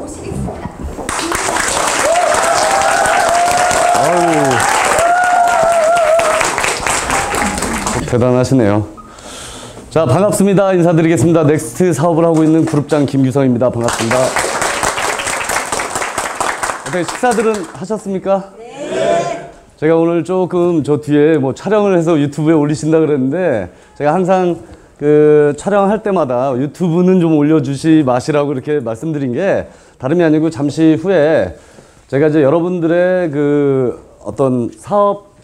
모시겠습니다. 대단하시네요. 자, 반갑습니다. 인사드리겠습니다. 넥스트 사업을 하고 있는 그룹장 김규성입니다. 반갑습니다. 어떻게 식사들은 하셨습니까? 네. 제가 오늘 조금 저 뒤에 뭐 촬영을 해서 유튜브에 올리신다 그랬는데, 제가 항상 그 촬영할 때마다 유튜브는 좀 올려주시 마시라고 이렇게 말씀드린 게 다름이 아니고, 잠시 후에 제가 이제 여러분들의 그 어떤 사업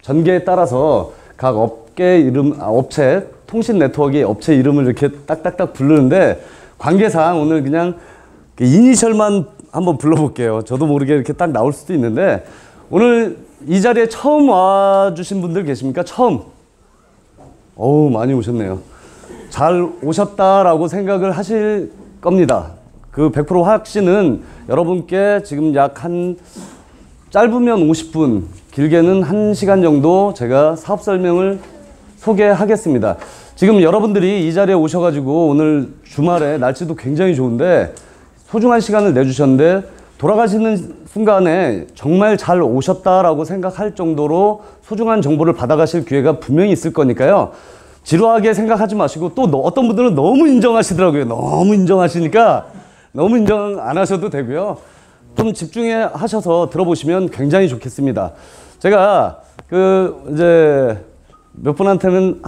전개에 따라서 각 업계 이름, 업체, 통신 네트워크의 업체 이름을 이렇게 딱딱딱 부르는데, 관계상 오늘 그냥 그 이니셜만 한번 불러볼게요. 저도 모르게 이렇게 딱 나올 수도 있는데, 오늘 이 자리에 처음 와주신 분들 계십니까? 처음. 어우, 많이 오셨네요. 잘 오셨다라고 생각을 하실 겁니다. 그 100% 확신은 여러분께 지금 약 한 짧으면 50분, 길게는 1시간 정도 제가 사업 설명을 소개하겠습니다. 지금 여러분들이 이 자리에 오셔가지고 오늘 주말에 날씨도 굉장히 좋은데 소중한 시간을 내주셨는데, 돌아가시는 순간에 정말 잘 오셨다라고 생각할 정도로 소중한 정보를 받아가실 기회가 분명히 있을 거니까요. 지루하게 생각하지 마시고, 또 어떤 분들은 너무 인정하시더라고요. 너무 인정하시니까 너무 인정 안 하셔도 되고요. 좀 집중해 하셔서 들어보시면 굉장히 좋겠습니다. 제가 이제 몇 분한테는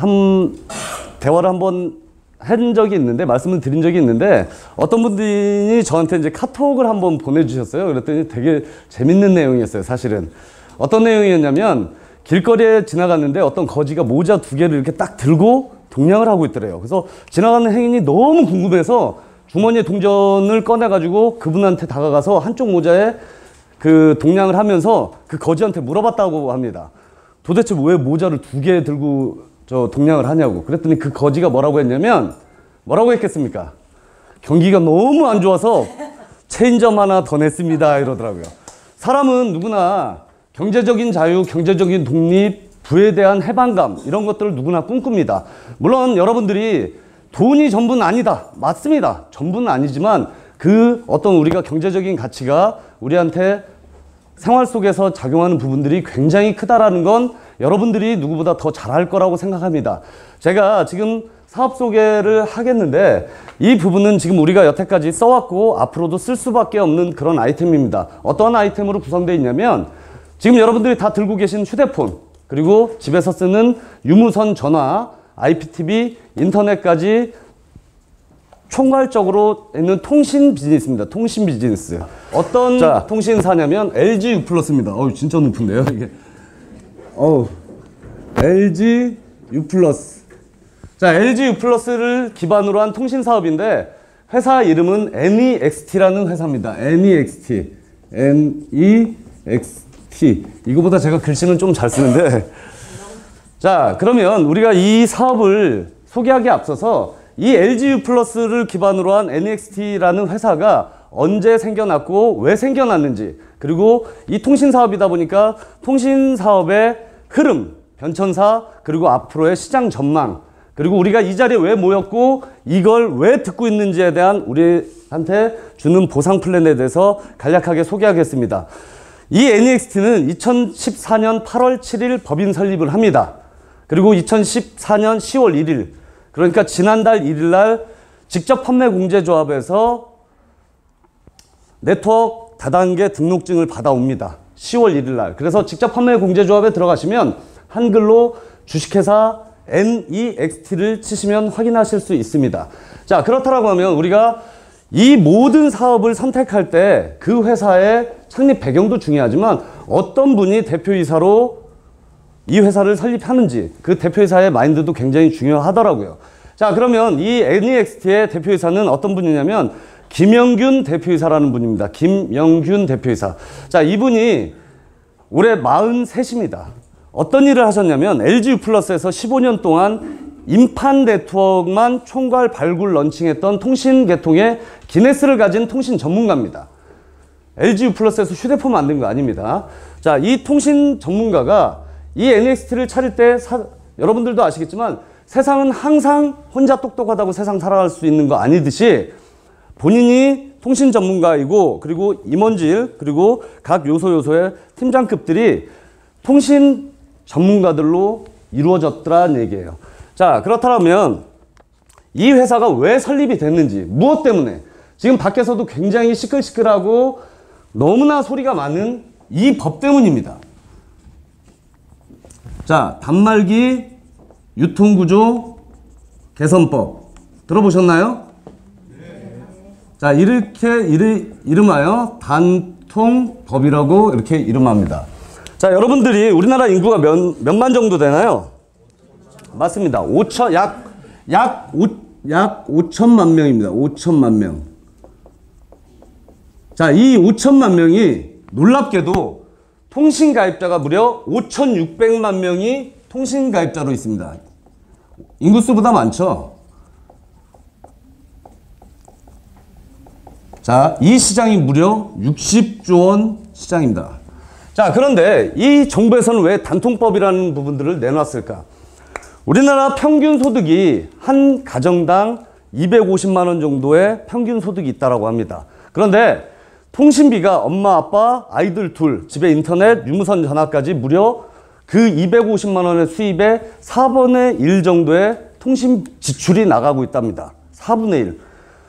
대화를 한번 한 적이 있는데, 말씀을 드린 적이 있는데, 어떤 분들이 저한테 이제 카톡을 한번 보내주셨어요. 그랬더니 되게 재밌는 내용이었어요, 사실은. 어떤 내용이었냐면, 길거리에 지나갔는데 어떤 거지가 모자 2개를 이렇게 딱 들고 동냥을 하고 있더래요. 그래서 지나가는 행인이 너무 궁금해서 주머니에 동전을 꺼내가지고 그분한테 다가가서 한쪽 모자에 그 동냥을 하면서 그 거지한테 물어봤다고 합니다. 도대체 왜 모자를 2개 들고 저 동냥을 하냐고. 그랬더니 그 거지가 뭐라고 했냐면, 뭐라고 했겠습니까? 경기가 너무 안 좋아서 체인점 하나 더 냈습니다, 이러더라고요. 사람은 누구나 경제적인 자유, 경제적인 독립, 부에 대한 해방감, 이런 것들을 누구나 꿈꿉니다. 물론 여러분들이 돈이 전부는 아니다. 맞습니다. 전부는 아니지만 그 어떤 우리가 경제적인 가치가 우리한테 생활 속에서 작용하는 부분들이 굉장히 크다라는 건 여러분들이 누구보다 더 잘할 거라고 생각합니다. 제가 지금 사업 소개를 하겠는데, 이 부분은 지금 우리가 여태까지 써왔고 앞으로도 쓸 수밖에 없는 그런 아이템입니다. 어떤 아이템으로 구성되어 있냐면, 지금 여러분들이 다 들고 계신 휴대폰, 그리고 집에서 쓰는 유무선 전화, IPTV, 인터넷까지 총괄적으로 있는 통신 비즈니스입니다. 통신 비즈니스. 어떤 통신사냐면 LG U+입니다. 어우, 진짜 높은데요, 이게. LG U+. 자, LG U+를 기반으로 한 통신 사업인데, 회사 이름은 NEXT라는 회사입니다. NEXT. NEXT. 이거보다 제가 글씨는 좀 잘 쓰는데. 자, 그러면 우리가 이 사업을 소개하기에 앞서서 이 LG U+를 기반으로 한 NEXT라는 회사가 언제 생겨났고 왜 생겨났는지, 그리고 이 통신 사업이다 보니까 통신 사업의 흐름, 변천사, 그리고 앞으로의 시장 전망, 그리고 우리가 이 자리에 왜 모였고 이걸 왜 듣고 있는지에 대한 우리한테 주는 보상 플랜에 대해서 간략하게 소개하겠습니다. 이 NEXT는 2014년 8월 7일 법인 설립을 합니다. 그리고 2014년 10월 1일, 그러니까 지난달 1일 날 직접 판매 공제조합에서 네트워크 다단계 등록증을 받아옵니다. 10월 1일 날. 그래서 직접 판매 공제조합에 들어가시면 한글로 주식회사 NEXT를 치시면 확인하실 수 있습니다. 자, 그렇다고 하면 우리가 이 모든 사업을 선택할 때 그 회사의 창립 배경도 중요하지만 어떤 분이 대표이사로 이 회사를 설립하는지, 그 대표이사의 마인드도 굉장히 중요하더라고요. 자, 그러면 이 NEXT의 대표이사는 어떤 분이냐면 김영균 대표이사라는 분입니다. 김영균 대표이사. 자, 이분이 올해 43입니다. 어떤 일을 하셨냐면 LG U+에서 15년 동안 인판 네트워크만 총괄 발굴 런칭했던 통신 계통의 기네스를 가진 통신 전문가입니다. LG U+에서 휴대폰 만든 거 아닙니다. 자, 이 통신 전문가가 이 NEXT를 차릴 때 여러분들도 아시겠지만 세상은 항상 혼자 똑똑하다고 세상 살아갈 수 있는 거 아니듯이 본인이 통신 전문가이고, 그리고 임원질, 그리고 각 요소의 팀장급들이 통신 전문가들로 이루어졌더란 얘기예요. 자, 그렇다면 이 회사가 왜 설립이 됐는지, 무엇 때문에, 지금 밖에서도 굉장히 시끌시끌하고 너무나 소리가 많은 이 법 때문입니다. 자, 단말기 유통구조 개선법 들어보셨나요? 네. 자, 이렇게 이름하여 단통법이라고 이렇게 이름합니다. 자, 여러분들이 우리나라 인구가 몇만 정도 되나요? 맞습니다. 약 5천만 명입니다. 5천만 명. 자, 이 5천만 명이 놀랍게도 통신가입자가 무려 5,600만 명이 통신가입자로 있습니다. 인구수보다 많죠? 자, 이 시장이 무려 60조 원 시장입니다. 자, 그런데 이 정부에서는 왜 단통법이라는 부분들을 내놨을까? 우리나라 평균 소득이 한 가정당 250만 원 정도의 평균 소득이 있다고 합니다. 그런데 통신비가 엄마, 아빠, 아이들 둘, 집에 인터넷, 유무선 전화까지 무려 그 250만 원의 수입의 4분의 1 정도의 통신 지출이 나가고 있답니다. 4분의 1.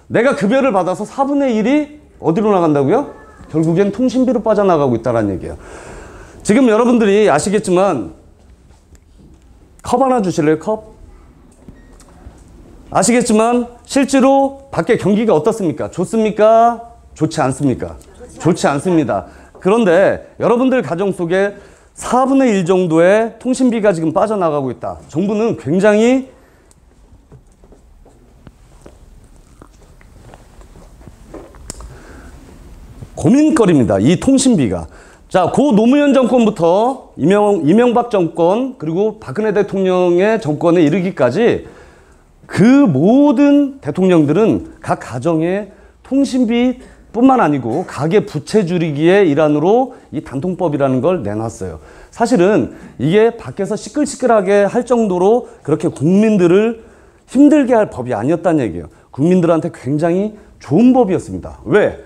내가 급여를 받아서 4분의 1이 어디로 나간다고요? 결국엔 통신비로 빠져나가고 있다는 얘기예요. 지금 여러분들이 아시겠지만 컵 하나 주실래요? 컵? 아시겠지만 실제로 밖에 경기가 어떻습니까? 좋습니까? 좋지 않습니까? 좋지 않습니다. 그런데 여러분들 가정 속에 4분의 1 정도의 통신비가 지금 빠져나가고 있다. 정부는 굉장히 고민거리입니다. 이 통신비가. 자, 고 노무현 정권부터 이명박 정권, 그리고 박근혜 대통령의 정권에 이르기까지 그 모든 대통령들은 각 가정에 통신비 뿐만 아니고 가계 부채 줄이기의 일환으로 이 단통법이라는 걸 내놨어요. 사실은 이게 밖에서 시끌시끌하게 할 정도로 그렇게 국민들을 힘들게 할 법이 아니었다는 얘기예요. 국민들한테 굉장히 좋은 법이었습니다. 왜?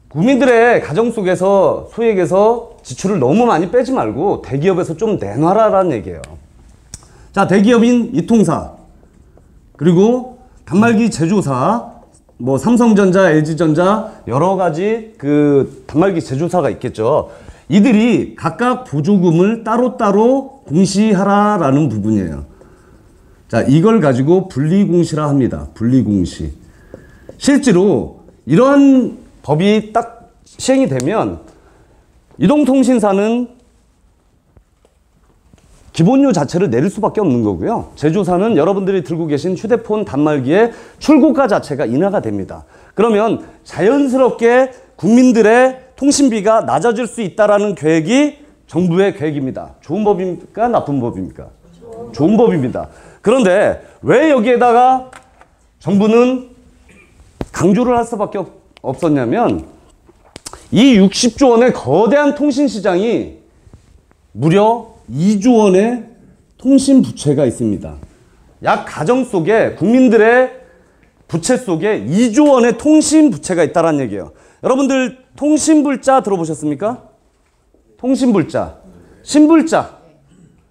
국민들의 가정 속에서 소액에서 지출을 너무 많이 빼지 말고 대기업에서 좀 내놔라라는 얘기예요. 자, 대기업인 이통사, 그리고 단말기 제조사, 뭐 삼성전자, LG전자 여러 가지 그 단말기 제조사가 있겠죠. 이들이 각각 보조금을 따로따로 공시하라라는 부분이에요. 자, 이걸 가지고 분리공시라 합니다. 분리공시. 실제로 이런 법이 딱 시행이 되면 이동통신사는 기본료 자체를 내릴 수밖에 없는 거고요. 제조사는 여러분들이 들고 계신 휴대폰 단말기의 출고가 자체가 인하가 됩니다. 그러면 자연스럽게 국민들의 통신비가 낮아질 수 있다는 계획이 정부의 계획입니다. 좋은 법입니까? 나쁜 법입니까? 좋은 법입니다. 그런데 왜 여기에다가 정부는 강조를 할 수밖에 없었냐면 이 60조 원의 거대한 통신시장이 무려 2조 원의 통신 부채가 있습니다. 약 가정 속에 국민들의 부채 속에 2조 원의 통신 부채가 있다는 얘기예요. 여러분들 통신불자 들어보셨습니까? 통신불자, 신불자,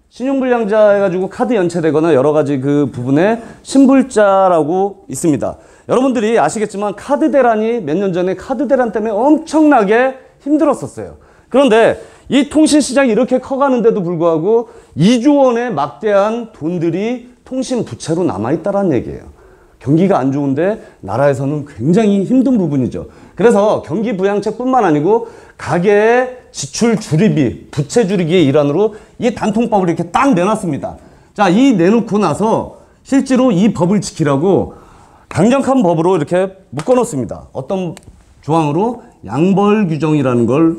신용불량자 해가지고 카드 연체되거나 여러 가지 그 부분에 신불자라고 있습니다. 여러분들이 아시겠지만 카드 대란이 몇 년 전에 카드 대란 때문에 엄청나게 힘들었었어요. 그런데 이 통신시장이 이렇게 커가는데도 불구하고 2조 원의 막대한 돈들이 통신 부채로 남아있다는 얘기예요. 경기가 안 좋은데 나라에서는 굉장히 힘든 부분이죠. 그래서 경기 부양책뿐만 아니고 가계의 지출 줄이기, 부채 줄이기의 일환으로 이 단통법을 이렇게 딱 내놨습니다. 자, 이 내놓고 나서 실제로 이 법을 지키라고 강력한 법으로 이렇게 묶어놓습니다. 어떤 조항으로? 양벌 규정이라는 걸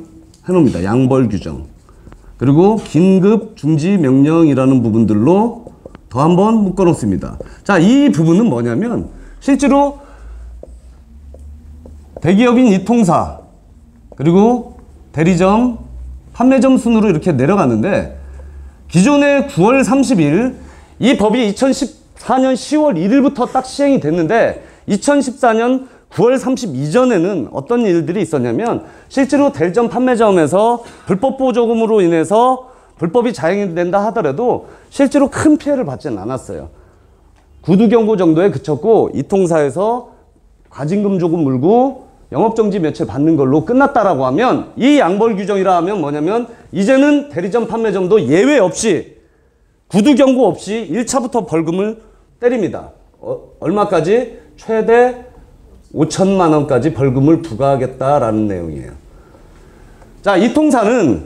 해놓습니다. 양벌 규정. 그리고 긴급 중지 명령이라는 부분들로 더 한번 묶어놓습니다. 자, 이 부분은 뭐냐면 실제로 대기업인 이통사 그리고 대리점, 판매점 순으로 이렇게 내려갔는데 기존의 9월 30일 이 법이 2014년 10월 1일부터 딱 시행이 됐는데 2014년 9월 30 이전에는 어떤 일들이 있었냐면 실제로 대리점 판매점에서 불법 보조금으로 인해서 불법이 자행이 된다 하더라도 실제로 큰 피해를 받지는 않았어요. 구두 경고 정도에 그쳤고 이 통사에서 과징금 조금 물고 영업정지 며칠 받는 걸로 끝났다라고 하면 이 양벌 규정이라 하면 뭐냐면 이제는 대리점 판매점도 예외 없이 구두 경고 없이 1차부터 벌금을 때립니다. 얼마까지? 최대 5천만 원까지 벌금을 부과하겠다라는 내용이에요. 자, 이 통사는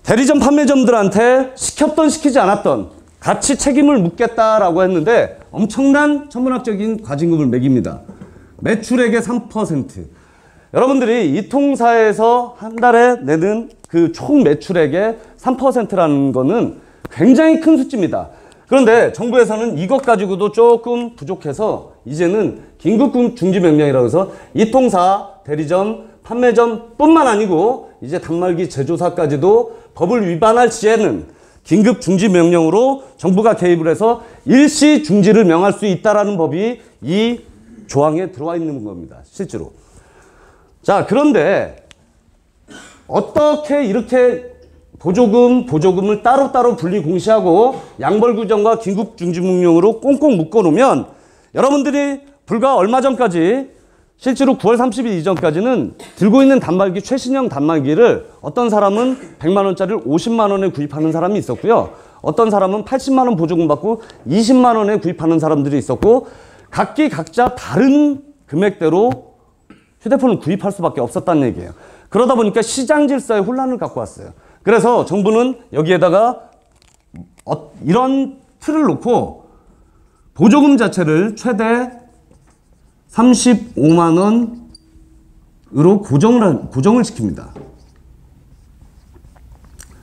대리점 판매점들한테 시켰던 시키지 않았던 같이 책임을 묻겠다라고 했는데 엄청난 천문학적인 과징금을 매깁니다. 매출액의 3%. 여러분들이 이 통사에서 한 달에 내는 그 총 매출액의 3%라는 거는 굉장히 큰 숫자입니다. 그런데 정부에서는 이것 가지고도 조금 부족해서 이제는 긴급 중지 명령이라고 해서 이 통사, 대리점, 판매점 뿐만 아니고 이제 단말기 제조사까지도 법을 위반할 시에는 긴급 중지 명령으로 정부가 개입을 해서 일시 중지를 명할 수 있다라는 법이 이 조항에 들어와 있는 겁니다. 실제로. 자, 그런데 어떻게 이렇게 보조금을 따로따로 분리 공시하고 양벌 규정과 긴급 중지 명령으로 꽁꽁 묶어놓으면 여러분들이 불과 얼마 전까지 실제로 9월 30일 이전까지는 들고 있는 단말기, 최신형 단말기를 어떤 사람은 100만 원짜리를 50만 원에 구입하는 사람이 있었고요. 어떤 사람은 80만 원 보조금 받고 20만 원에 구입하는 사람들이 있었고 각기 각자 다른 금액대로 휴대폰을 구입할 수밖에 없었다는 얘기예요. 그러다 보니까 시장 질서에 혼란을 갖고 왔어요. 그래서 정부는 여기에다가 이런 틀을 놓고 보조금 자체를 최대 35만 원으로 고정을 시킵니다.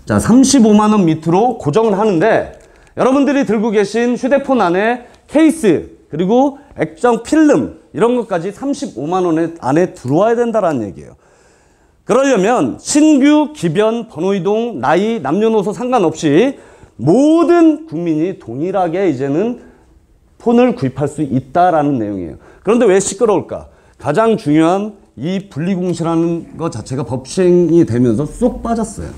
자, 35만 원 밑으로 고정을 하는데 여러분들이 들고 계신 휴대폰 안에 케이스 그리고 액정 필름 이런 것까지 35만 원 안에 들어와야 된다는 얘기예요. 그러려면 신규, 기변, 번호이동, 나이, 남녀노소 상관없이 모든 국민이 동일하게 이제는 폰을 구입할 수 있다라는 내용이에요. 그런데 왜 시끄러울까? 가장 중요한 이 분리공시라는 것 자체가 법 시행이 되면서 쏙 빠졌어요.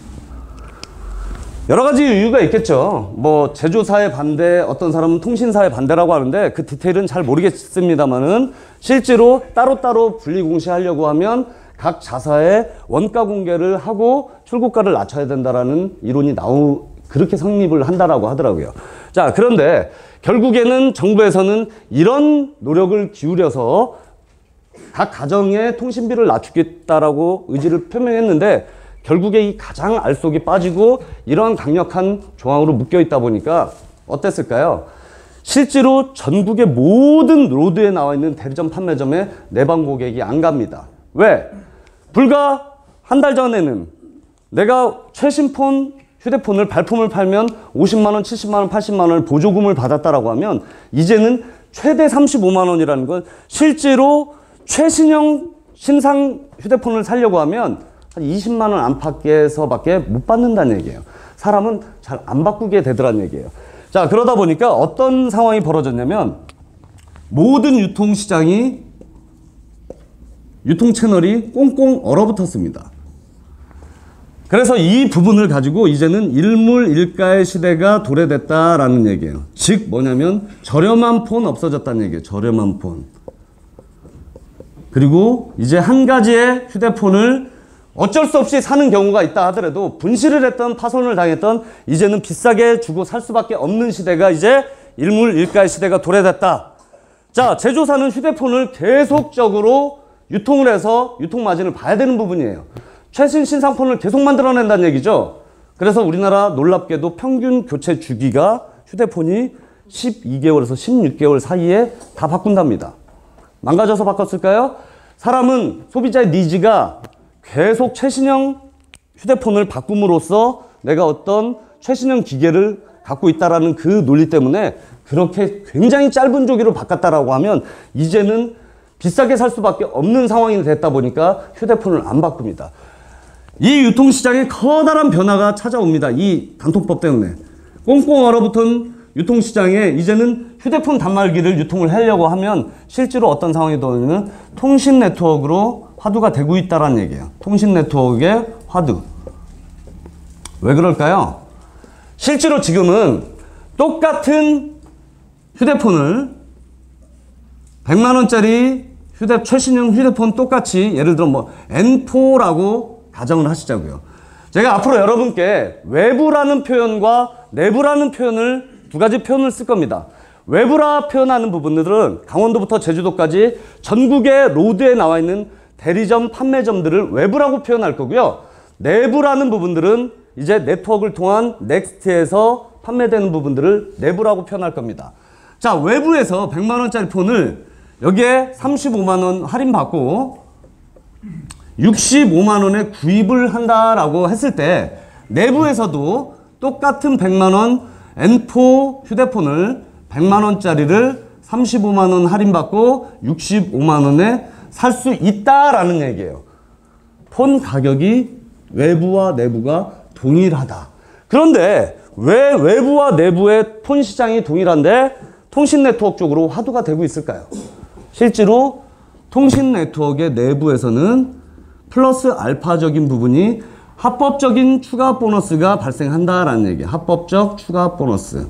여러 가지 이유가 있겠죠. 뭐 제조사의 반대, 어떤 사람은 통신사의 반대라고 하는데 그 디테일은 잘 모르겠습니다만은 실제로 따로따로 분리공시하려고 하면 각 자사의 원가 공개를 하고 출고가를 낮춰야 된다라는 이론이 그렇게 성립을 한다라고 하더라고요. 자, 그런데 결국에는 정부에서는 이런 노력을 기울여서 각 가정의 통신비를 낮추겠다라고 의지를 표명했는데 결국에 이 가장 알속이 빠지고 이런 강력한 조항으로 묶여 있다 보니까 어땠을까요? 실제로 전국의 모든 로드에 나와 있는 대리점 판매점에 내방 고객이 안 갑니다. 왜? 불과 한 달 전에는 내가 최신 휴대폰을 발품을 팔면 50만 원, 70만 원, 80만 원을 보조금을 받았다라고 하면 이제는 최대 35만 원이라는 건 실제로 최신형 신상 휴대폰을 사려고 하면 한 20만 원 안팎에서밖에 못 받는다는 얘기예요. 사람은 잘 안 바꾸게 되더라는 얘기예요. 자, 그러다 보니까 어떤 상황이 벌어졌냐면 모든 유통시장이 유통 채널이 꽁꽁 얼어붙었습니다. 그래서 이 부분을 가지고 이제는 일물일가의 시대가 도래됐다라는 얘기예요. 즉 뭐냐면 저렴한 폰 없어졌다는 얘기예요. 저렴한 폰. 그리고 이제 한 가지의 휴대폰을 어쩔 수 없이 사는 경우가 있다 하더라도 분실을 했던 파손을 당했던 이제는 비싸게 주고 살 수밖에 없는 시대가 이제 일물일가의 시대가 도래됐다. 자, 제조사는 휴대폰을 계속적으로 유통을 해서 유통 마진을 봐야 되는 부분이에요. 최신 신상폰을 계속 만들어낸다는 얘기죠. 그래서 우리나라 놀랍게도 평균 교체 주기가 휴대폰이 12개월에서 16개월 사이에 다 바꾼답니다. 망가져서 바꿨을까요? 사람은 소비자의 니즈가 계속 최신형 휴대폰을 바꿈으로써 내가 어떤 최신형 기계를 갖고 있다라는 그 논리 때문에 그렇게 굉장히 짧은 조기로 바꿨다라고 하면 이제는 비싸게 살 수밖에 없는 상황이 됐다 보니까 휴대폰을 안 바꿉니다. 이 유통시장에 커다란 변화가 찾아옵니다. 이 단통법 때문에. 꽁꽁 얼어붙은 유통시장에 이제는 휴대폰 단말기를 유통을 하려고 하면 실제로 어떤 상황이 되냐면 통신 네트워크로 화두가 되고 있다는 얘기예요. 통신 네트워크의 화두. 왜 그럴까요? 실제로 지금은 똑같은 휴대폰을 100만원짜리 최신형 휴대폰 똑같이 예를 들어 뭐 N4라고 가정을 하시자고요. 제가 앞으로 여러분께 외부라는 표현과 내부라는 표현을 두 가지 표현을 쓸 겁니다. 외부라 표현하는 부분들은 강원도부터 제주도까지 전국의 로드에 나와 있는 대리점, 판매점들을 외부라고 표현할 거고요. 내부라는 부분들은 이제 네트워크를 통한 넥스트에서 판매되는 부분들을 내부라고 표현할 겁니다. 자, 외부에서 100만원짜리 폰을 여기에 35만원 할인받고 65만원에 구입을 한다라고 했을 때 내부에서도 똑같은 100만원 N4 휴대폰을 100만원짜리를 35만원 할인받고 65만원에 살 수 있다라는 얘기예요. 폰 가격이 외부와 내부가 동일하다. 그런데 왜 외부와 내부의 폰 시장이 동일한데 통신 네트워크 쪽으로 화두가 되고 있을까요? 실제로 통신 네트워크의 내부에서는 플러스 알파적인 부분이 합법적인 추가 보너스가 발생한다라는 얘기예요. 합법적 추가 보너스.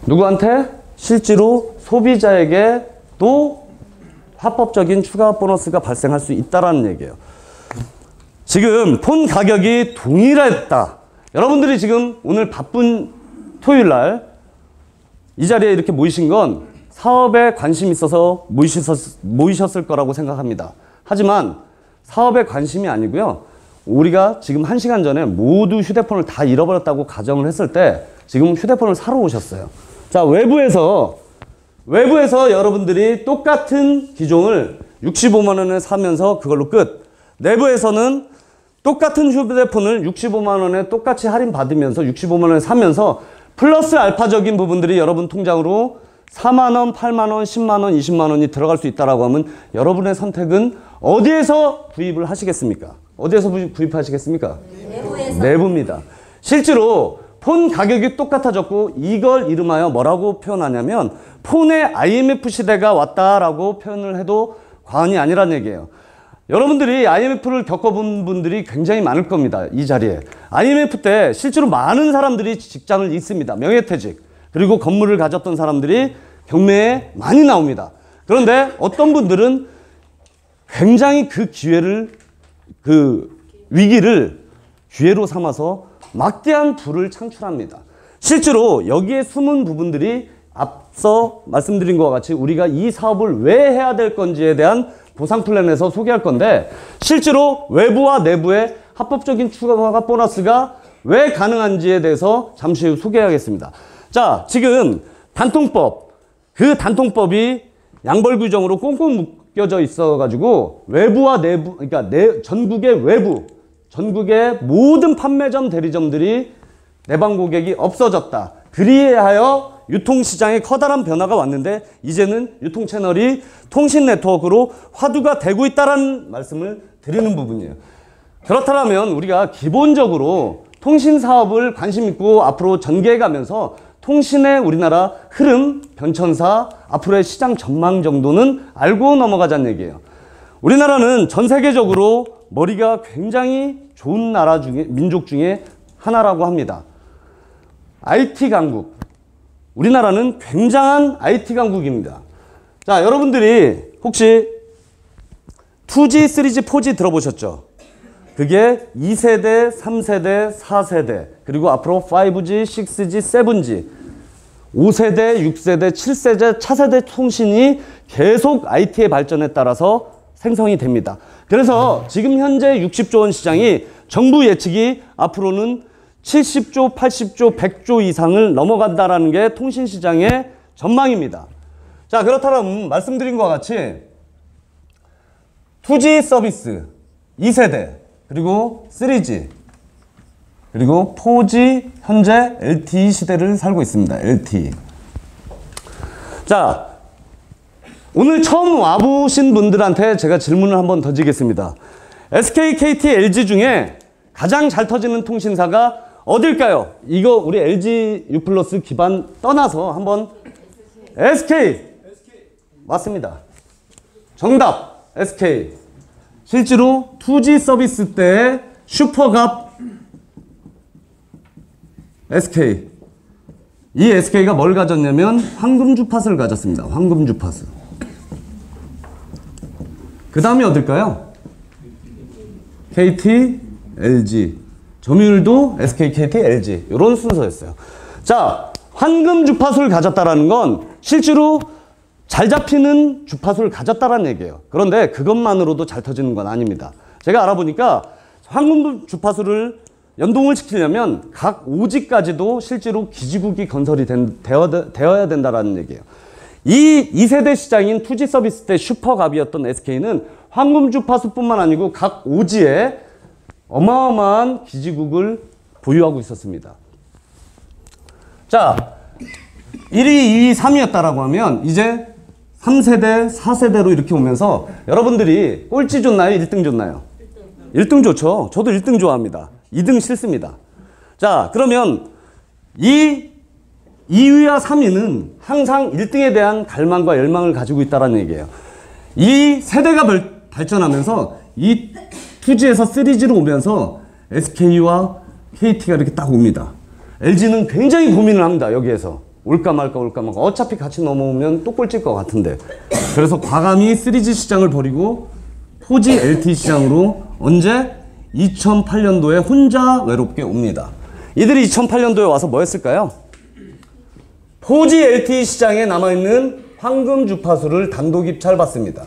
누구한테? 실제로 소비자에게도 합법적인 추가 보너스가 발생할 수 있다라는 얘기예요. 지금 폰 가격이 동일했다. 여러분들이 지금 오늘 바쁜 토요일 날 이 자리에 이렇게 모이신 건 사업에 관심이 있어서 모이셨을 거라고 생각합니다. 하지만 사업에 관심이 아니고요. 우리가 지금 1시간 전에 모두 휴대폰을 다 잃어버렸다고 가정을 했을 때 지금 휴대폰을 사러 오셨어요. 자, 외부에서 여러분들이 똑같은 기종을 65만 원에 사면서 그걸로 끝. 내부에서는 똑같은 휴대폰을 65만 원에 똑같이 할인받으면서 65만 원에 사면서 플러스 알파적인 부분들이 여러분 통장으로 4만 원, 8만 원, 10만 원, 20만 원이 들어갈 수 있다라고 하면 여러분의 선택은 어디에서 구입을 하시겠습니까? 어디에서 구입하시겠습니까? 내부에서. 내부입니다. 실제로 폰 가격이 똑같아졌고 이걸 이름하여 뭐라고 표현하냐면 폰의 IMF 시대가 왔다라고 표현을 해도 과언이 아니란 얘기예요. 여러분들이 IMF를 겪어본 분들이 굉장히 많을 겁니다. 이 자리에. IMF 때 실제로 많은 사람들이 직장을 잃습니다. 명예퇴직. 그리고 건물을 가졌던 사람들이 경매에 많이 나옵니다. 그런데 어떤 분들은 굉장히 그 위기를 기회로 삼아서 막대한 부를 창출합니다. 실제로 여기에 숨은 부분들이 앞서 말씀드린 것과 같이 우리가 이 사업을 왜 해야 될 건지에 대한 보상 플랜에서 소개할 건데 실제로 외부와 내부의 합법적인 추가 보너스가 왜 가능한지에 대해서 잠시 후 소개하겠습니다. 자, 지금 단통법, 그 단통법이 양벌 규정으로 꽁꽁 묶여져 있어가지고 외부와 내부, 그러니까 전국의 외부, 전국의 모든 판매점, 대리점들이 내방 고객이 없어졌다. 그리하여 유통시장에 커다란 변화가 왔는데 이제는 유통 채널이 통신 네트워크로 화두가 되고 있다는 말씀을 드리는 부분이에요. 그렇다면 우리가 기본적으로 통신 사업을 관심 있고 앞으로 전개해 가면서 통신의 우리나라 흐름, 변천사, 앞으로의 시장 전망 정도는 알고 넘어가자는 얘기예요. 우리나라는 전 세계적으로 머리가 굉장히 좋은 나라 중에, 민족 중에 하나라고 합니다. IT 강국. 우리나라는 굉장한 IT 강국입니다. 자, 여러분들이 혹시 2G, 3G, 4G 들어보셨죠? 그게 2세대, 3세대, 4세대, 그리고 앞으로 5G, 6G, 7G, 5세대, 6세대, 7세대, 차세대 통신이 계속 IT의 발전에 따라서 생성이 됩니다. 그래서 지금 현재 60조 원 시장이 정부 예측이 앞으로는 70조, 80조, 100조 이상을 넘어간다라는 게 통신시장의 전망입니다. 자, 그렇다면 말씀드린 것과 같이 2G 서비스 2세대, 그리고 3G, 그리고 4G, 현재 LTE 시대를 살고 있습니다. LTE. 자, 오늘 처음 와보신 분들한테 제가 질문을 한번 던지겠습니다. SK, KT, LG 중에 가장 잘 터지는 통신사가 어딜까요? 이거 우리 LG U 플러스 기반 떠나서 한번 SK. 맞습니다. 정답 SK. 실제로 2G 서비스 때 슈퍼갑 SK. 이 SK가 뭘 가졌냐면 황금주파수를 가졌습니다. 황금주파수. 그 다음이 어딜까요? KT, LG. 점유율도 SK, KT, LG. 이런 순서였어요. 자, 황금주파수를 가졌다라는 건 실제로 잘 잡히는 주파수를 가졌다라는 얘기예요. 그런데 그것만으로도 잘 터지는 건 아닙니다. 제가 알아보니까 황금주파수를 연동을 시키려면 각 오지까지도 실제로 기지국이 건설이 되어야 된다라는 얘기예요. 이 2세대 시장인 2G 서비스 때 슈퍼갑이었던 SK는 황금주파수뿐만 아니고 각 오지에 어마어마한 기지국을 보유하고 있었습니다. 자, 1위, 2위, 3위였다라고 하면 이제 3세대, 4세대로 이렇게 오면서 여러분들이 꼴찌 좋나요? 1등 좋나요? 1등 좋죠. 저도 1등 좋아합니다. 2등 싫습니다. 자, 그러면 이 2위와 3위는 항상 1등에 대한 갈망과 열망을 가지고 있다는 얘기예요. 이 세대가 발전하면서 이 2G에서 3G로 오면서 SK와 KT가 이렇게 딱 옵니다. LG는 굉장히 고민을 합니다. 여기에서. 올까 말까 올까 말까. 어차피 같이 넘어오면 또 꼴찌일 것 같은데. 그래서 과감히 3G 시장을 버리고 4G LTE 시장으로 언제? 2008년도에 혼자 외롭게 옵니다. 이들이 2008년도에 와서 뭐 했을까요? 4G LTE 시장에 남아있는 황금 주파수를 단독 입찰받습니다.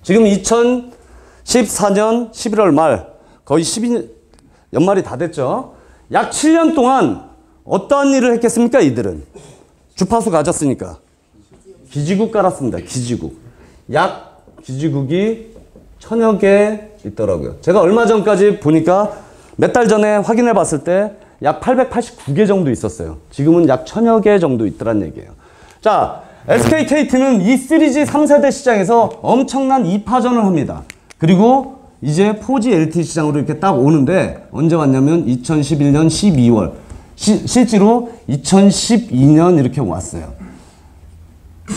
지금 2014년 11월 말, 거의 12년, 연말이 다 됐죠. 약 7년 동안 어떠한 일을 했겠습니까? 이들은 주파수 가졌으니까 기지국 깔았습니다. 기지국. 약 기지국이 1000여 개 있더라고요. 제가 얼마 전까지 보니까 몇 달 전에 확인해 봤을 때 약 889개 정도 있었어요. 지금은 약 1000여 개 정도 있더란 얘기예요. 자, SK, KT는 이 3G 3세대 시장에서 엄청난 2파전을 합니다. 그리고 이제 4G LTE 시장으로 이렇게 딱 오는데 언제 왔냐면 2011년 12월. 실제로 2012년 이렇게 왔어요.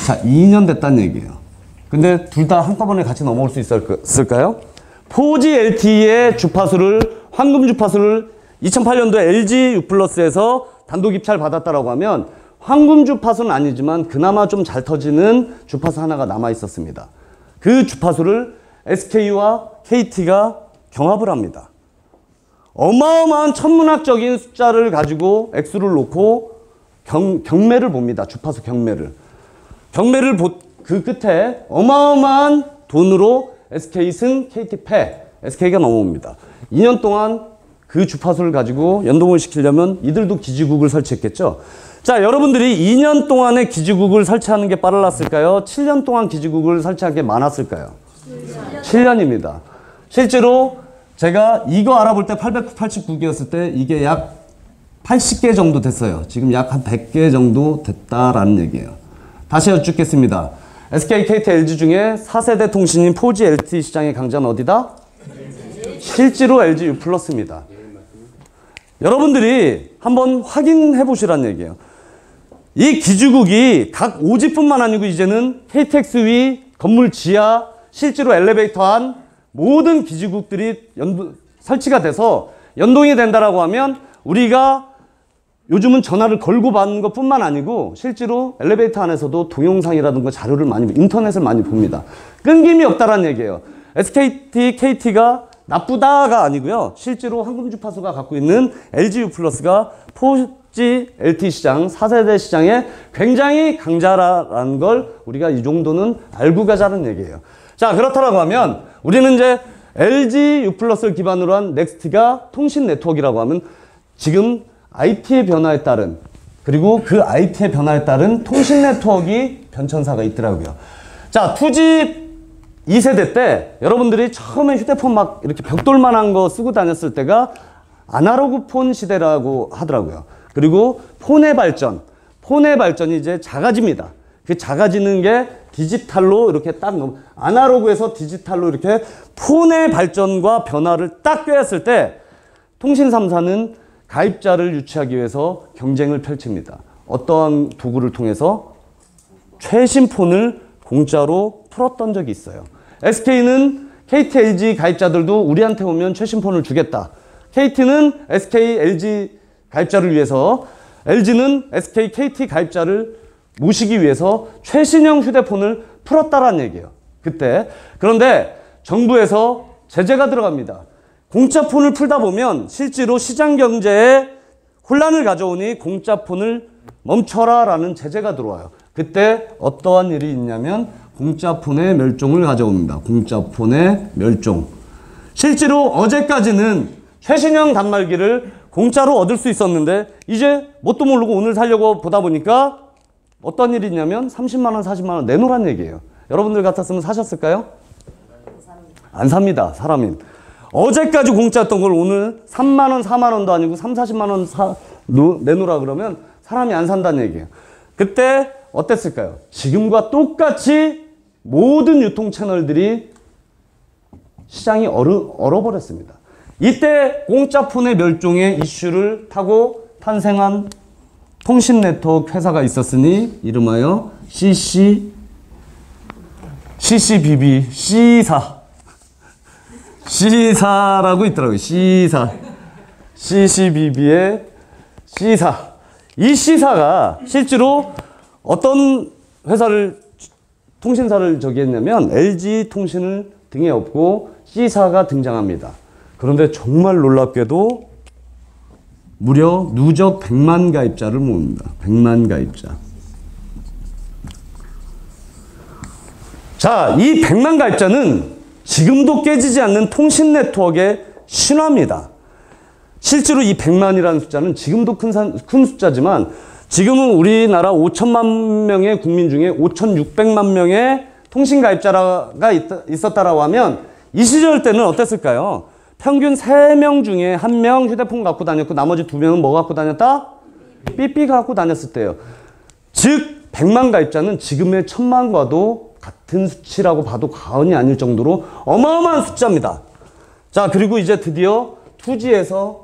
자, 2년 됐다는 얘기예요. 근데 둘 다 한꺼번에 같이 넘어올 수 있을까요? 4G LTE의 주파수를, 황금 주파수를 2008년도에 LG U 플러스에서 단독 입찰 받았다라고 하면 황금 주파수는 아니지만 그나마 좀 잘 터지는 주파수 하나가 남아 있었습니다. 그 주파수를 SK와 KT가 경합을 합니다. 어마어마한 천문학적인 숫자를 가지고 액수를 놓고 경매를 봅니다. 주파수 경매를. 경매를 그 끝에 어마어마한 돈으로 SK 승, KT 패, SK가 넘어옵니다. 2년 동안 그 주파수를 가지고 연동을 시키려면 이들도 기지국을 설치했겠죠. 자, 여러분들이 2년 동안의 기지국을 설치하는 게 빨랐을까요? 7년 동안 기지국을 설치한 게 많았을까요? 7년입니다. 실제로 제가 이거 알아볼 때 889개였을 때 이게 약 80개 정도 됐어요. 지금 약 한 100개 정도 됐다라는 얘기예요. 다시 여쭙겠습니다. SK, KT, LG 중에 4세대 통신인 4G LTE 시장의 강자는 어디다? 실제로 LG U 플러스입니다. 여러분들이 한번 확인해 보시라는 얘기예요. 이 기지국이 각 오지뿐만 아니고 이제는 KTX 위, 건물 지하, 실제로 엘리베이터 안 모든 기지국들이 설치가 돼서 연동이 된다라고 하면 우리가 요즘은 전화를 걸고 받는 것뿐만 아니고 실제로 엘리베이터 안에서도 동영상이라든가 자료를 많이, 인터넷을 많이 봅니다. 끊김이 없다라는 얘기예요. SKT, KT가 나쁘다가 아니고요. 실제로 황금주파수가 갖고 있는 LG U 플러스가 4G LTE 시장, 4세대 시장에 굉장히 강자라는 걸 우리가 이 정도는 알고 가자는 얘기예요. 자, 그렇다라고 하면 우리는 이제 LG U 플러스를 기반으로 한 넥스트가 통신 네트워크라고 하면 지금 IT의 변화에 따른, 그리고 그 IT의 변화에 따른 통신 네트워크 변천사가 있더라고요. 자, 2G 2세대 때 여러분들이 처음에 휴대폰 막 이렇게 벽돌만한 거 쓰고 다녔을 때가 아날로그 폰 시대라고 하더라고요. 그리고 폰의 발전이 이제 작아집니다. 그 작아지는 게 디지털로 이렇게 딱 아날로그에서 디지털로 이렇게 폰의 발전과 변화를 딱 꿰었을 때 통신 3사는 가입자를 유치하기 위해서 경쟁을 펼칩니다. 어떠한 도구를 통해서? 최신 폰을 공짜로 풀었던 적이 있어요. SK는 KT, LG 가입자들도 우리한테 오면 최신 폰을 주겠다. KT는 SK, LG 가입자를 위해서, LG는 SK, KT 가입자를 모시기 위해서 최신형 휴대폰을 풀었다라는 얘기예요. 그때. 그런데 정부에서 제재가 들어갑니다. 공짜 폰을 풀다 보면 실제로 시장 경제에 혼란을 가져오니 공짜 폰을 멈춰라 라는 제재가 들어와요. 그때 어떠한 일이 있냐면 공짜 폰의 멸종을 가져옵니다. 공짜 폰의 멸종. 실제로 어제까지는 최신형 단말기를 공짜로 얻을 수 있었는데 이제 뭣도 모르고 오늘 사려고 보다 보니까 어떤 일이 있냐면 30만 원, 40만 원 내놓으란 얘기예요. 여러분들 같았으면 사셨을까요? 안 삽니다. 사람인. 어제까지 공짜였던 걸 오늘 3만 원, 4만 원도 아니고 3, 40만 원 내놓으라 그러면 사람이 안 산다는 얘기예요. 그때 어땠을까요? 지금과 똑같이 모든 유통 채널들이 시장이 얼어버렸습니다. 이때 공짜 폰의 멸종의 이슈를 타고 탄생한 통신 네트워크 회사가 있었으니 이름하여 CCBB, C사라고 있더라고요. C사. CCBB의 C사. 이 C사가 실제로 어떤 회사를, 통신사를 저기 했냐면 LG통신을 등에 업고 C사가 등장합니다. 그런데 정말 놀랍게도 무려 누적 100만 가입자를 모읍니다. 100만 가입자. 자, 이 100만 가입자는 지금도 깨지지 않는 통신 네트워크의 신화입니다. 실제로 이 100만이라는 숫자는 지금도 큰 숫자지만 지금은 우리나라 5천만 명의 국민 중에 5,600만 명의 통신 가입자가 있었다라고 하면 이 시절 때는 어땠을까요? 평균 3명 중에 1명 휴대폰 갖고 다녔고 나머지 2명은 뭐 갖고 다녔다? 삐삐 갖고 다녔을 때요. 즉 100만 가입자는 지금의 1000만과도 같은 수치라고 봐도 과언이 아닐 정도로 어마어마한 숫자입니다. 자, 그리고 이제 드디어 2G에서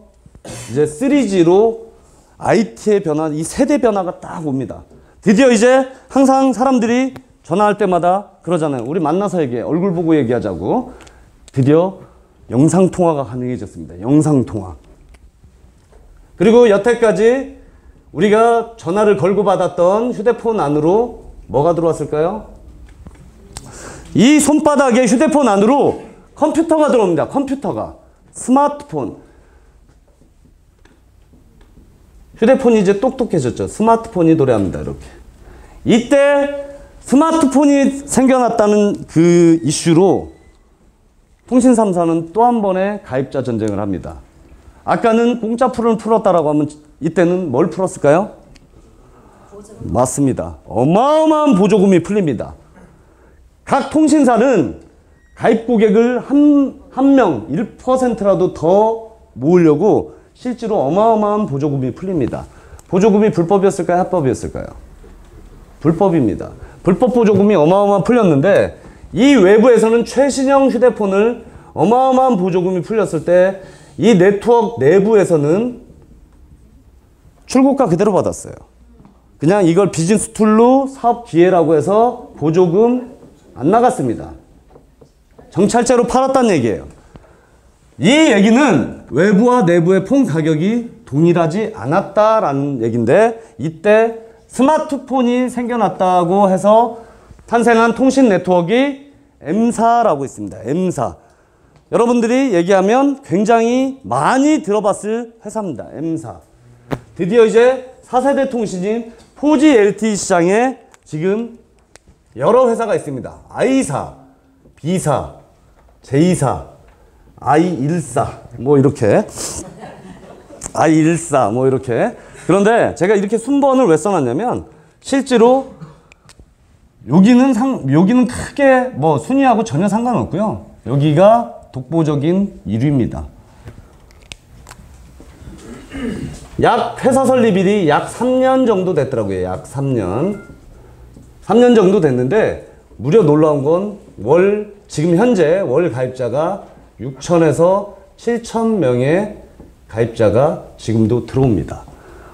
이제 3G로 IT의 변화, 이 세대 변화가 딱 옵니다. 드디어 이제 항상 사람들이 전화할 때마다 그러잖아요. 우리 만나서 얘기해. 얼굴 보고 얘기하자고. 드디어 영상통화가 가능해졌습니다. 영상통화. 그리고 여태까지 우리가 전화를 걸고 받았던 휴대폰 안으로 뭐가 들어왔을까요? 이 손바닥에 휴대폰 안으로 컴퓨터가 들어옵니다. 컴퓨터가. 스마트폰. 휴대폰이 이제 똑똑해졌죠. 스마트폰이 노래합니다. 이렇게. 이때 스마트폰이 생겨났다는 그 이슈로 통신 3사는 또 한 번의 가입자 전쟁을 합니다. 아까는 공짜 폰을 풀었다라고 하면 이때는 뭘 풀었을까요? 보조금. 맞습니다. 어마어마한 보조금이 풀립니다. 각 통신사는 가입 고객을 한 명 1%라도 더 모으려고 실제로 어마어마한 보조금이 풀립니다. 보조금이 불법이었을까요? 합법이었을까요? 불법입니다. 불법 보조금이 어마어마한 풀렸는데 이 외부에서는 최신형 휴대폰을 어마어마한 보조금이 풀렸을 때 이 네트워크 내부에서는 출고가 그대로 받았어요. 그냥 이걸 비즈니스 툴로 사업 기회라고 해서 보조금 안 나갔습니다. 정찰제로 팔았다는 얘기예요. 이 얘기는 외부와 내부의 폰 가격이 동일하지 않았다라는 얘기인데 이때 스마트폰이 생겨났다고 해서 탄생한 통신 네트워크가 M사라고 있습니다. M사. 여러분들이 얘기하면 굉장히 많이 들어봤을 회사입니다. M사. 드디어 이제 4세대 통신인 4G LTE 시장에 지금 여러 회사가 있습니다. I사, B사, J사, I14 뭐 이렇게 I14 뭐 이렇게. 그런데 제가 이렇게 순번을 왜 써놨냐면 실제로 여기는 크게 뭐 순위하고 전혀 상관없고요. 여기가 독보적인 1위입니다. 약 회사 설립일이 약 3년 정도 됐더라고요. 약 3년. 3년 정도 됐는데 무려 놀라운 건 지금 현재 월 가입자가 6천에서 7천 명의 가입자가 지금도 들어옵니다.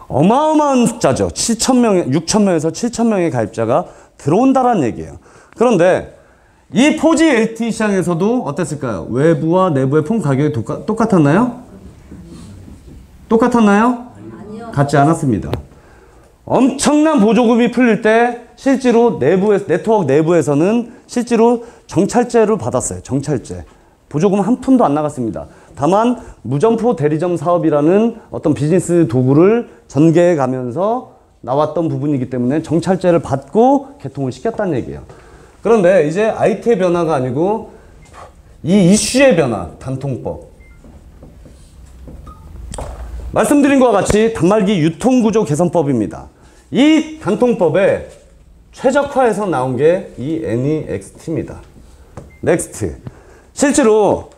어마어마한 숫자죠. 7,000명, 6,000명에서 7,000명의 가입자가 들어온다라는 얘기예요. 그런데 이 4G LTE 시장에서도 어땠을까요? 외부와 내부의 폰 가격이 똑같았나요? 똑같았나요? 아니요. 같지 않았습니다. 엄청난 보조금이 풀릴 때 실제로 네트워크 내부에서는 실제로 정찰제를 받았어요. 정찰제. 보조금 한 푼도 안 나갔습니다. 다만 무점포 대리점 사업이라는 어떤 비즈니스 도구를 전개해 가면서 나왔던 부분이기 때문에 정찰제를 받고 개통을 시켰다는 얘기예요. 그런데 이제 IT의 변화가 아니고 이 이슈의 변화, 단통법. 말씀드린 것과 같이 단말기 유통구조 개선법입니다. 이 단통법에 최적화해서 나온 게 이 NEXT입니다. 넥스트. 실제로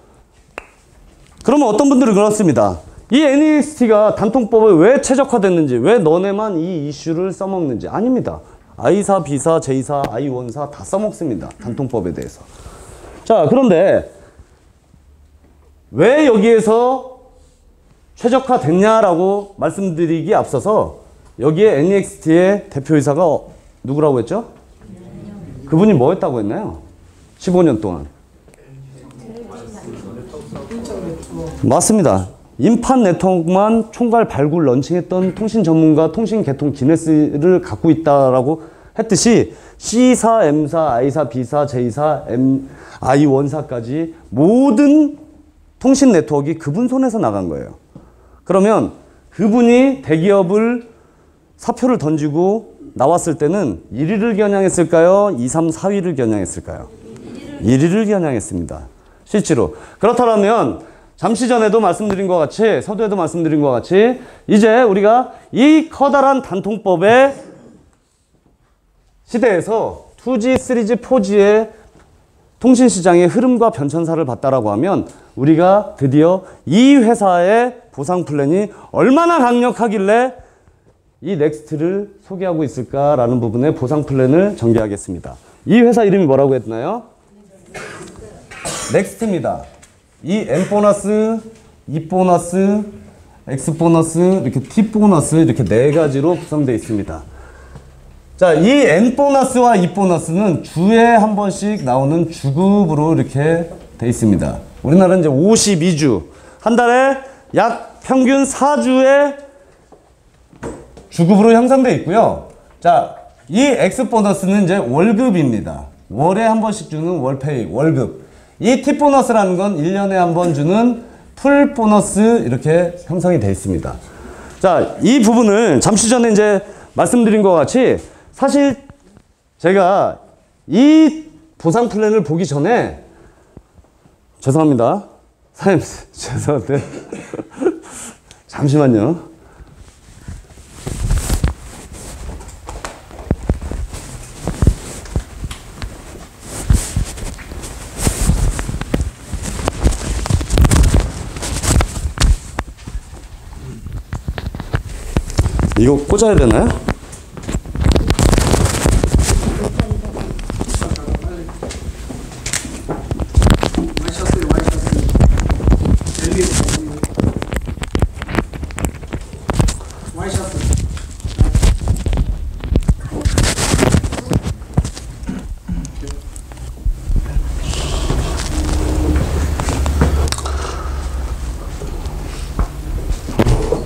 그러면 어떤 분들은 그렇습니다. 이 NEXT가 단통법에 왜 최적화됐는지, 왜 너네만 이 이슈를 써먹는지. 아닙니다. I사, B사, J사, I1사 다 써먹습니다. 단통법에 대해서. 자, 그런데 왜 여기에서 최적화됐냐라고 말씀드리기에 앞서서 여기에 NEXT의 대표이사가 누구라고 했죠? 그분이 뭐 했다고 했나요? 15년 동안. 맞습니다. 인판 네트워크만 총괄 발굴 런칭했던 통신 전문가 통신 개통 기네스를 갖고 있다라고 했듯이 C사, M사, I사, B사, J사, I1사까지 모든 통신 네트워크가 그분 손에서 나간 거예요. 그러면 그분이 대기업을 사표를 던지고 나왔을 때는 1위를 겨냥했을까요? 2, 3, 4위를 겨냥했을까요? 1위를 겨냥했습니다. 실제로. 그렇다면 잠시 전에도 말씀드린 것 같이, 서두에도 말씀드린 것 같이 이제 우리가 이 커다란 단통법의 시대에서 2G, 3G, 4G의 통신시장의 흐름과 변천사를 봤다라고 하면 우리가 드디어 이 회사의 보상 플랜이 얼마나 강력하길래 이 넥스트를 소개하고 있을까라는 부분의 보상 플랜을 전개하겠습니다. 이 회사 이름이 뭐라고 했나요? 넥스트입니다. 이 M 보너스, E 보너스, X 보너스, 이렇게 T 보너스 이렇게 네 가지로 구성되어 있습니다. 자, 이 N 보너스와 E 보너스는 주에 한 번씩 나오는 주급으로 이렇게 되어 있습니다. 우리나라는 이제 52주, 한 달에 약 평균 4주의 주급으로 형성되어 있고요. 자, 이 X 보너스는 이제 월급입니다. 월에 한 번씩 주는 월페이, 월급. 이 T 보너스라는 건 1년에 한 번 주는 풀 보너스 이렇게 형성이 되어 있습니다. 자, 이 부분을 잠시 전에 이제 말씀드린 것 같이 사실 제가 이 보상 플랜을 보기 전에 죄송합니다. 사장님, 죄송한데 잠시만요. 이거 꽂아야 되나요?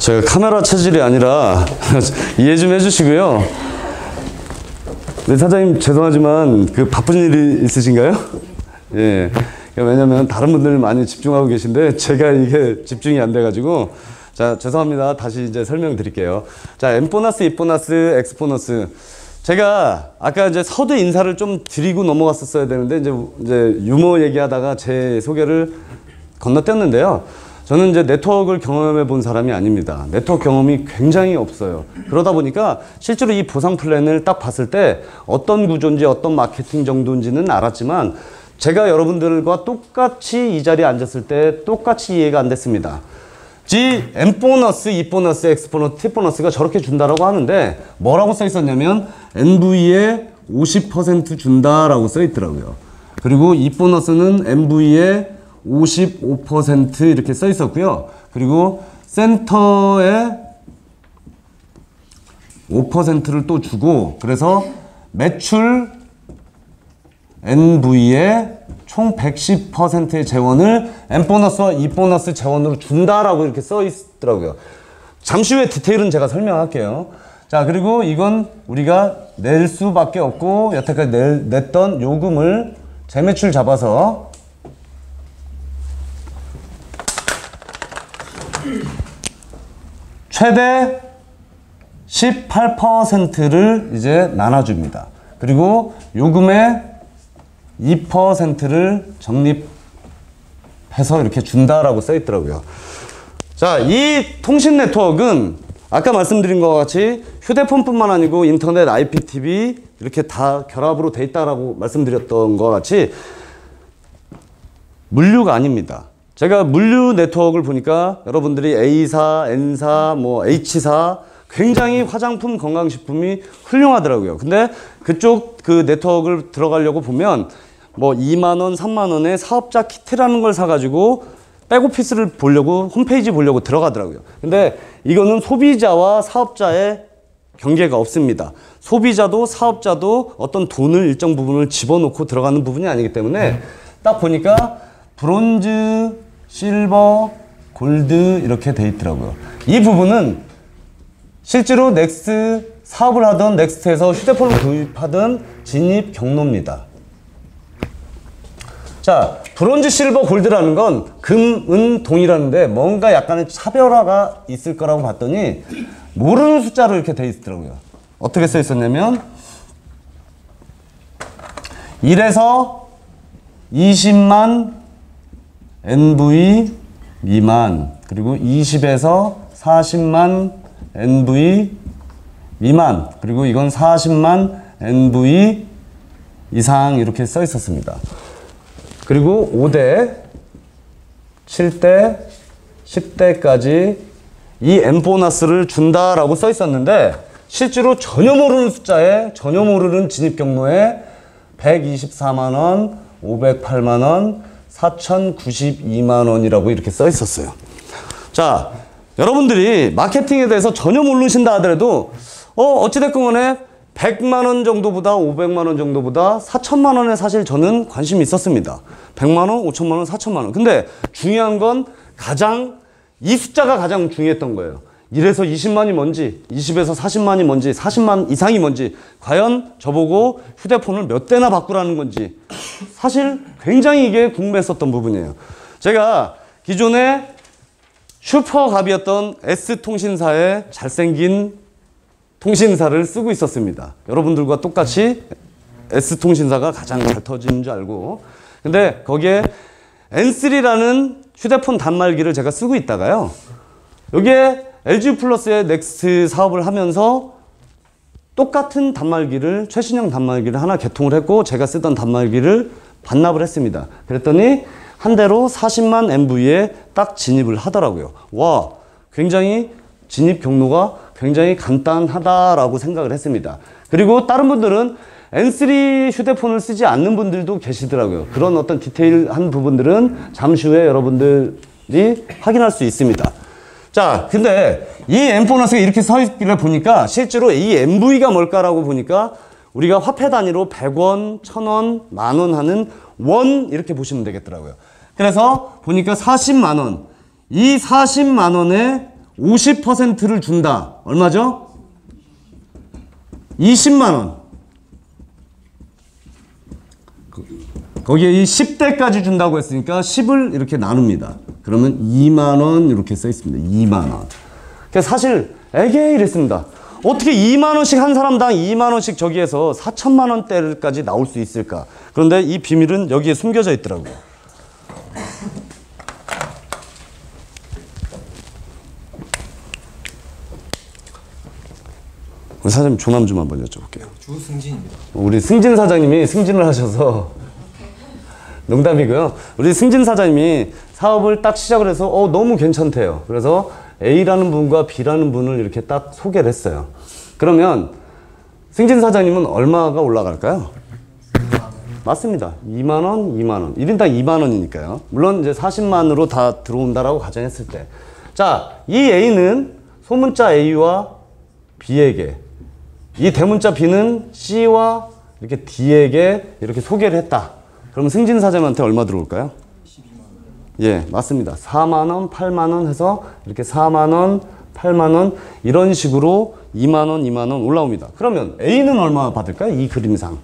제가 카메라 체질이 아니라 이해 좀 해주시고요. 네, 사장님 죄송하지만 그 바쁜 일이 있으신가요? 예. 왜냐면 다른 분들 많이 집중하고 계신데 제가 이게 집중이 안 돼가지고 자, 죄송합니다. 다시 이제 설명드릴게요. 자, M 보너스, E 보너스, X 보너스. 제가 아까 이제 서두 인사를 좀 드리고 넘어갔었어야 되는데 이제 유머 얘기하다가 제 소개를 건너뛰었는데요. 저는 이제 네트워크를 경험해 본 사람이 아닙니다. 네트워크 경험이 굉장히 없어요. 그러다 보니까 실제로 이 보상 플랜을 딱 봤을 때 어떤 구조인지 어떤 마케팅 정도인지는 알았지만 제가 여러분들과 똑같이 이 자리에 앉았을 때 똑같이 이해가 안 됐습니다. M 보너스, E 보너스, X 보너스, T 보너스가 저렇게 준다라고 하는데 뭐라고 써 있었냐면 NV에 50% 준다라고 써 있더라고요. 그리고 E 보너스는 NV에 55% 이렇게 써 있었고요. 그리고 센터에 5%를 또 주고, 그래서 매출 NV에 총 110%의 재원을 N보너스와 E보너스 재원으로 준다라고 이렇게 써 있더라고요. 잠시 후에 디테일은 제가 설명할게요. 자, 그리고 이건 우리가 낼 수밖에 없고 여태까지 냈던 요금을 재매출 잡아서 최대 18%를 이제 나눠줍니다. 그리고 요금의 2%를 적립해서 이렇게 준다라고 써 있더라고요. 자, 이 통신 네트워크는 아까 말씀드린 것 같이 휴대폰뿐만 아니고 인터넷, IPTV 이렇게 다 결합으로 돼 있다라고 말씀드렸던 것 같이 물류가 아닙니다. 제가 물류 네트워크를 보니까 여러분들이 A사, N사, 뭐 H사 굉장히 화장품, 건강식품이 훌륭하더라고요. 근데 그쪽 그 네트워크를 들어가려고 보면 뭐 2만 원, 3만 원의 사업자 키트라는 걸 사가지고 백오피스를 보려고 홈페이지 보려고 들어가더라고요. 근데 이거는 소비자와 사업자의 경계가 없습니다. 소비자도 사업자도 어떤 돈을 일정 부분을 집어넣고 들어가는 부분이 아니기 때문에 딱 보니까 브론즈, 실버, 골드 이렇게 돼 있더라고요. 이 부분은 실제로 넥스트 사업을 하던 넥스트에서 휴대폰을 구입하던 진입 경로입니다. 자, 브론즈, 실버, 골드라는 건 금, 은, 동이라는데 뭔가 약간의 차별화가 있을 거라고 봤더니 모르는 숫자로 이렇게 돼 있더라고요. 어떻게 써 있었냐면 1에서 20만 NV 미만, 그리고 20에서 40만 NV 미만, 그리고 이건 40만 NV 이상 이렇게 써 있었습니다. 그리고 5대, 7대, 10대까지 이 N보너스를 준다라고 써 있었는데 실제로 전혀 모르는 숫자에 전혀 모르는 진입 경로에 124만 원, 508만 원, 4,092만 원이라고 이렇게 써 있었어요. 자, 여러분들이 마케팅에 대해서 전혀 모르신다 하더라도 어찌됐건 간에 100만 원 정도보다 500만 원 정도보다 4천만 원에 사실 저는 관심이 있었습니다. 100만 원, 5천만 원, 4천만 원. 근데 중요한 건 이 숫자가 가장 중요했던 거예요. 1에서 20만이 뭔지, 20에서 40만이 뭔지, 40만 이상이 뭔지, 과연 저보고 휴대폰을 몇 대나 바꾸라는 건지 사실 굉장히 이게 궁금했었던 부분이에요. 제가 기존에 슈퍼갑이었던 S통신사의 잘생긴 통신사를 쓰고 있었습니다. 여러분들과 똑같이 S통신사가 가장 잘 터지는 줄 알고. 근데 거기에 N3라는 휴대폰 단말기를 제가 쓰고 있다가요. 여기에 LG 플러스의 넥스트 사업을 하면서 똑같은 단말기를, 최신형 단말기를 하나 개통을 했고 제가 쓰던 단말기를 반납을 했습니다. 그랬더니 한 대로 40만 MV에 딱 진입을 하더라고요. 와, 굉장히 진입 경로가 굉장히 간단하다라고 생각을 했습니다. 그리고 다른 분들은 N3 휴대폰을 쓰지 않는 분들도 계시더라고요. 그런 어떤 디테일한 부분들은 잠시 후에 여러분들이 확인할 수 있습니다. 자, 근데 이 N보너스가 이렇게 서 있기를 보니까 실제로 이 MV가 뭘까라고 보니까 우리가 화폐 단위로 100원, 1000원, 만원 하는 원 이렇게 보시면 되겠더라고요. 그래서 보니까 40만 원. 이 40만 원에 50%를 준다. 얼마죠? 20만 원. 거기에 이 10대까지 준다고 했으니까 10을 이렇게 나눕니다. 그러면 2만 원 이렇게 써 있습니다. 2만 원. 그래서 사실 에게 이랬습니다. 어떻게 2만 원씩 한 사람당 2만 원씩 저기에서 4천만 원대까지 나올 수 있을까? 그런데 이 비밀은 여기에 숨겨져 있더라고요. 우리 사장님 조남 좀 한번 여쭤볼게요. 주승진입니다. 우리 승진 사장님이 승진을 하셔서 농담이고요. 우리 승진 사장님이 사업을 딱 시작을 해서 너무 괜찮대요. 그래서 A라는 분과 B라는 분을 이렇게 딱 소개를 했어요. 그러면 승진 사장님은 얼마가 올라갈까요? 맞습니다. 2만 원, 2만 원. 1인당 2만 원이니까요. 물론 이제 40만으로 다 들어온다라고 가정했을 때. 자, 이 A는 소문자 A와 B에게, 이 대문자 B는 C와 이렇게 D에게 이렇게 소개를 했다. 그럼 승진사장한테 얼마 들어올까요? 12만원. 예, 맞습니다. 4만원, 8만원 해서 이렇게 4만원, 8만원 이런 식으로 2만원, 2만원 올라옵니다. 그러면 A는 얼마 받을까요? 이 그림상.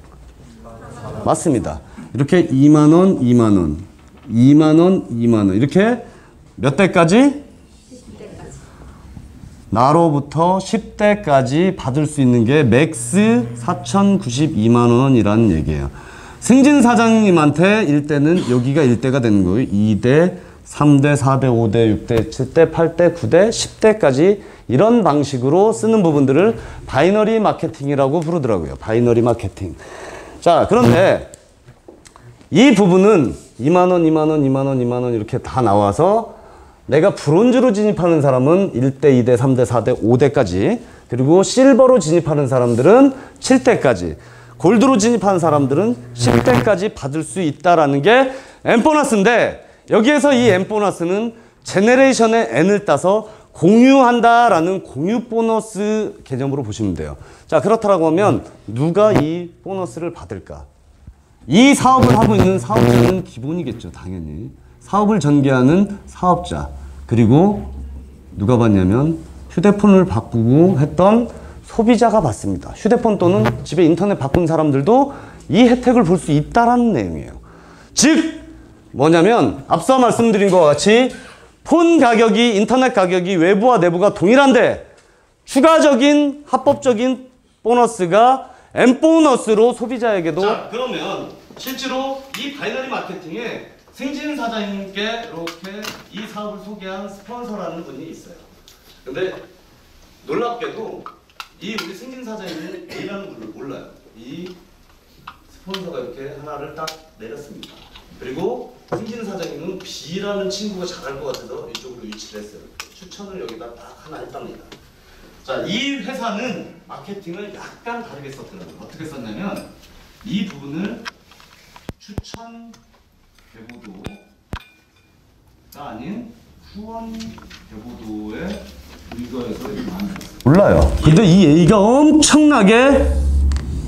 맞습니다. 이렇게 2만원, 2만원, 2만원, 2만원 이렇게 몇 대까지? 나로부터 10대까지 받을 수 있는 게 맥스 4,092만원이라는 얘기예요. 승진 사장님한테 1대는 여기가 1대가 되는 거예요. 2대, 3대, 4대, 5대, 6대, 7대, 8대, 9대, 10대까지 이런 방식으로 쓰는 부분들을 바이너리 마케팅이라고 부르더라고요. 바이너리 마케팅. 자, 그런데 이 부분은 2만원, 2만원, 2만원, 2만원 이렇게 다 나와서 내가 브론즈로 진입하는 사람은 1대, 2대, 3대, 4대, 5대까지, 그리고 실버로 진입하는 사람들은 7대까지, 골드로 진입하는 사람들은 10대까지 받을 수 있다라는 게 N보너스인데, 여기에서 이 N보너스는 제네레이션의 N을 따서 공유한다라는 공유 보너스 개념으로 보시면 돼요. 자, 그렇다고 하면 누가 이 보너스를 받을까? 이 사업을 하고 있는 사업자는 기본이겠죠, 당연히. 사업을 전개하는 사업자, 그리고 누가 받냐면 휴대폰을 바꾸고 했던 소비자가 받습니다. 휴대폰 또는 집에 인터넷 바꾼 사람들도 이 혜택을 볼 수 있다는 내용이에요. 즉 뭐냐면 앞서 말씀드린 것과 같이 폰 가격이, 인터넷 가격이 외부와 내부가 동일한데 추가적인 합법적인 보너스가 N보너스로 소비자에게도. 자, 그러면 실제로 이 바이너리 마케팅에 승진 사장님께 이렇게 이 사업을 소개한 스폰서라는 분이 있어요. 근데 놀랍게도 이 우리 승진 사장님은 A라는 분을 몰라요. 이 스폰서가 이렇게 하나를 딱 내렸습니다. 그리고 승진 사장님은 B라는 친구가 잘할 것 같아서 이쪽으로 위치를 했어요. 추천을 여기다 딱 하나 했답니다. 자, 이 회사는 마케팅을 약간 다르게 썼더라고요. 어떻게 썼냐면 이 부분을 추천 개보도가 아닌 후원 개보도에 의거해서 이렇게 만들었어요. 몰라요. 근데 이 A가 엄청나게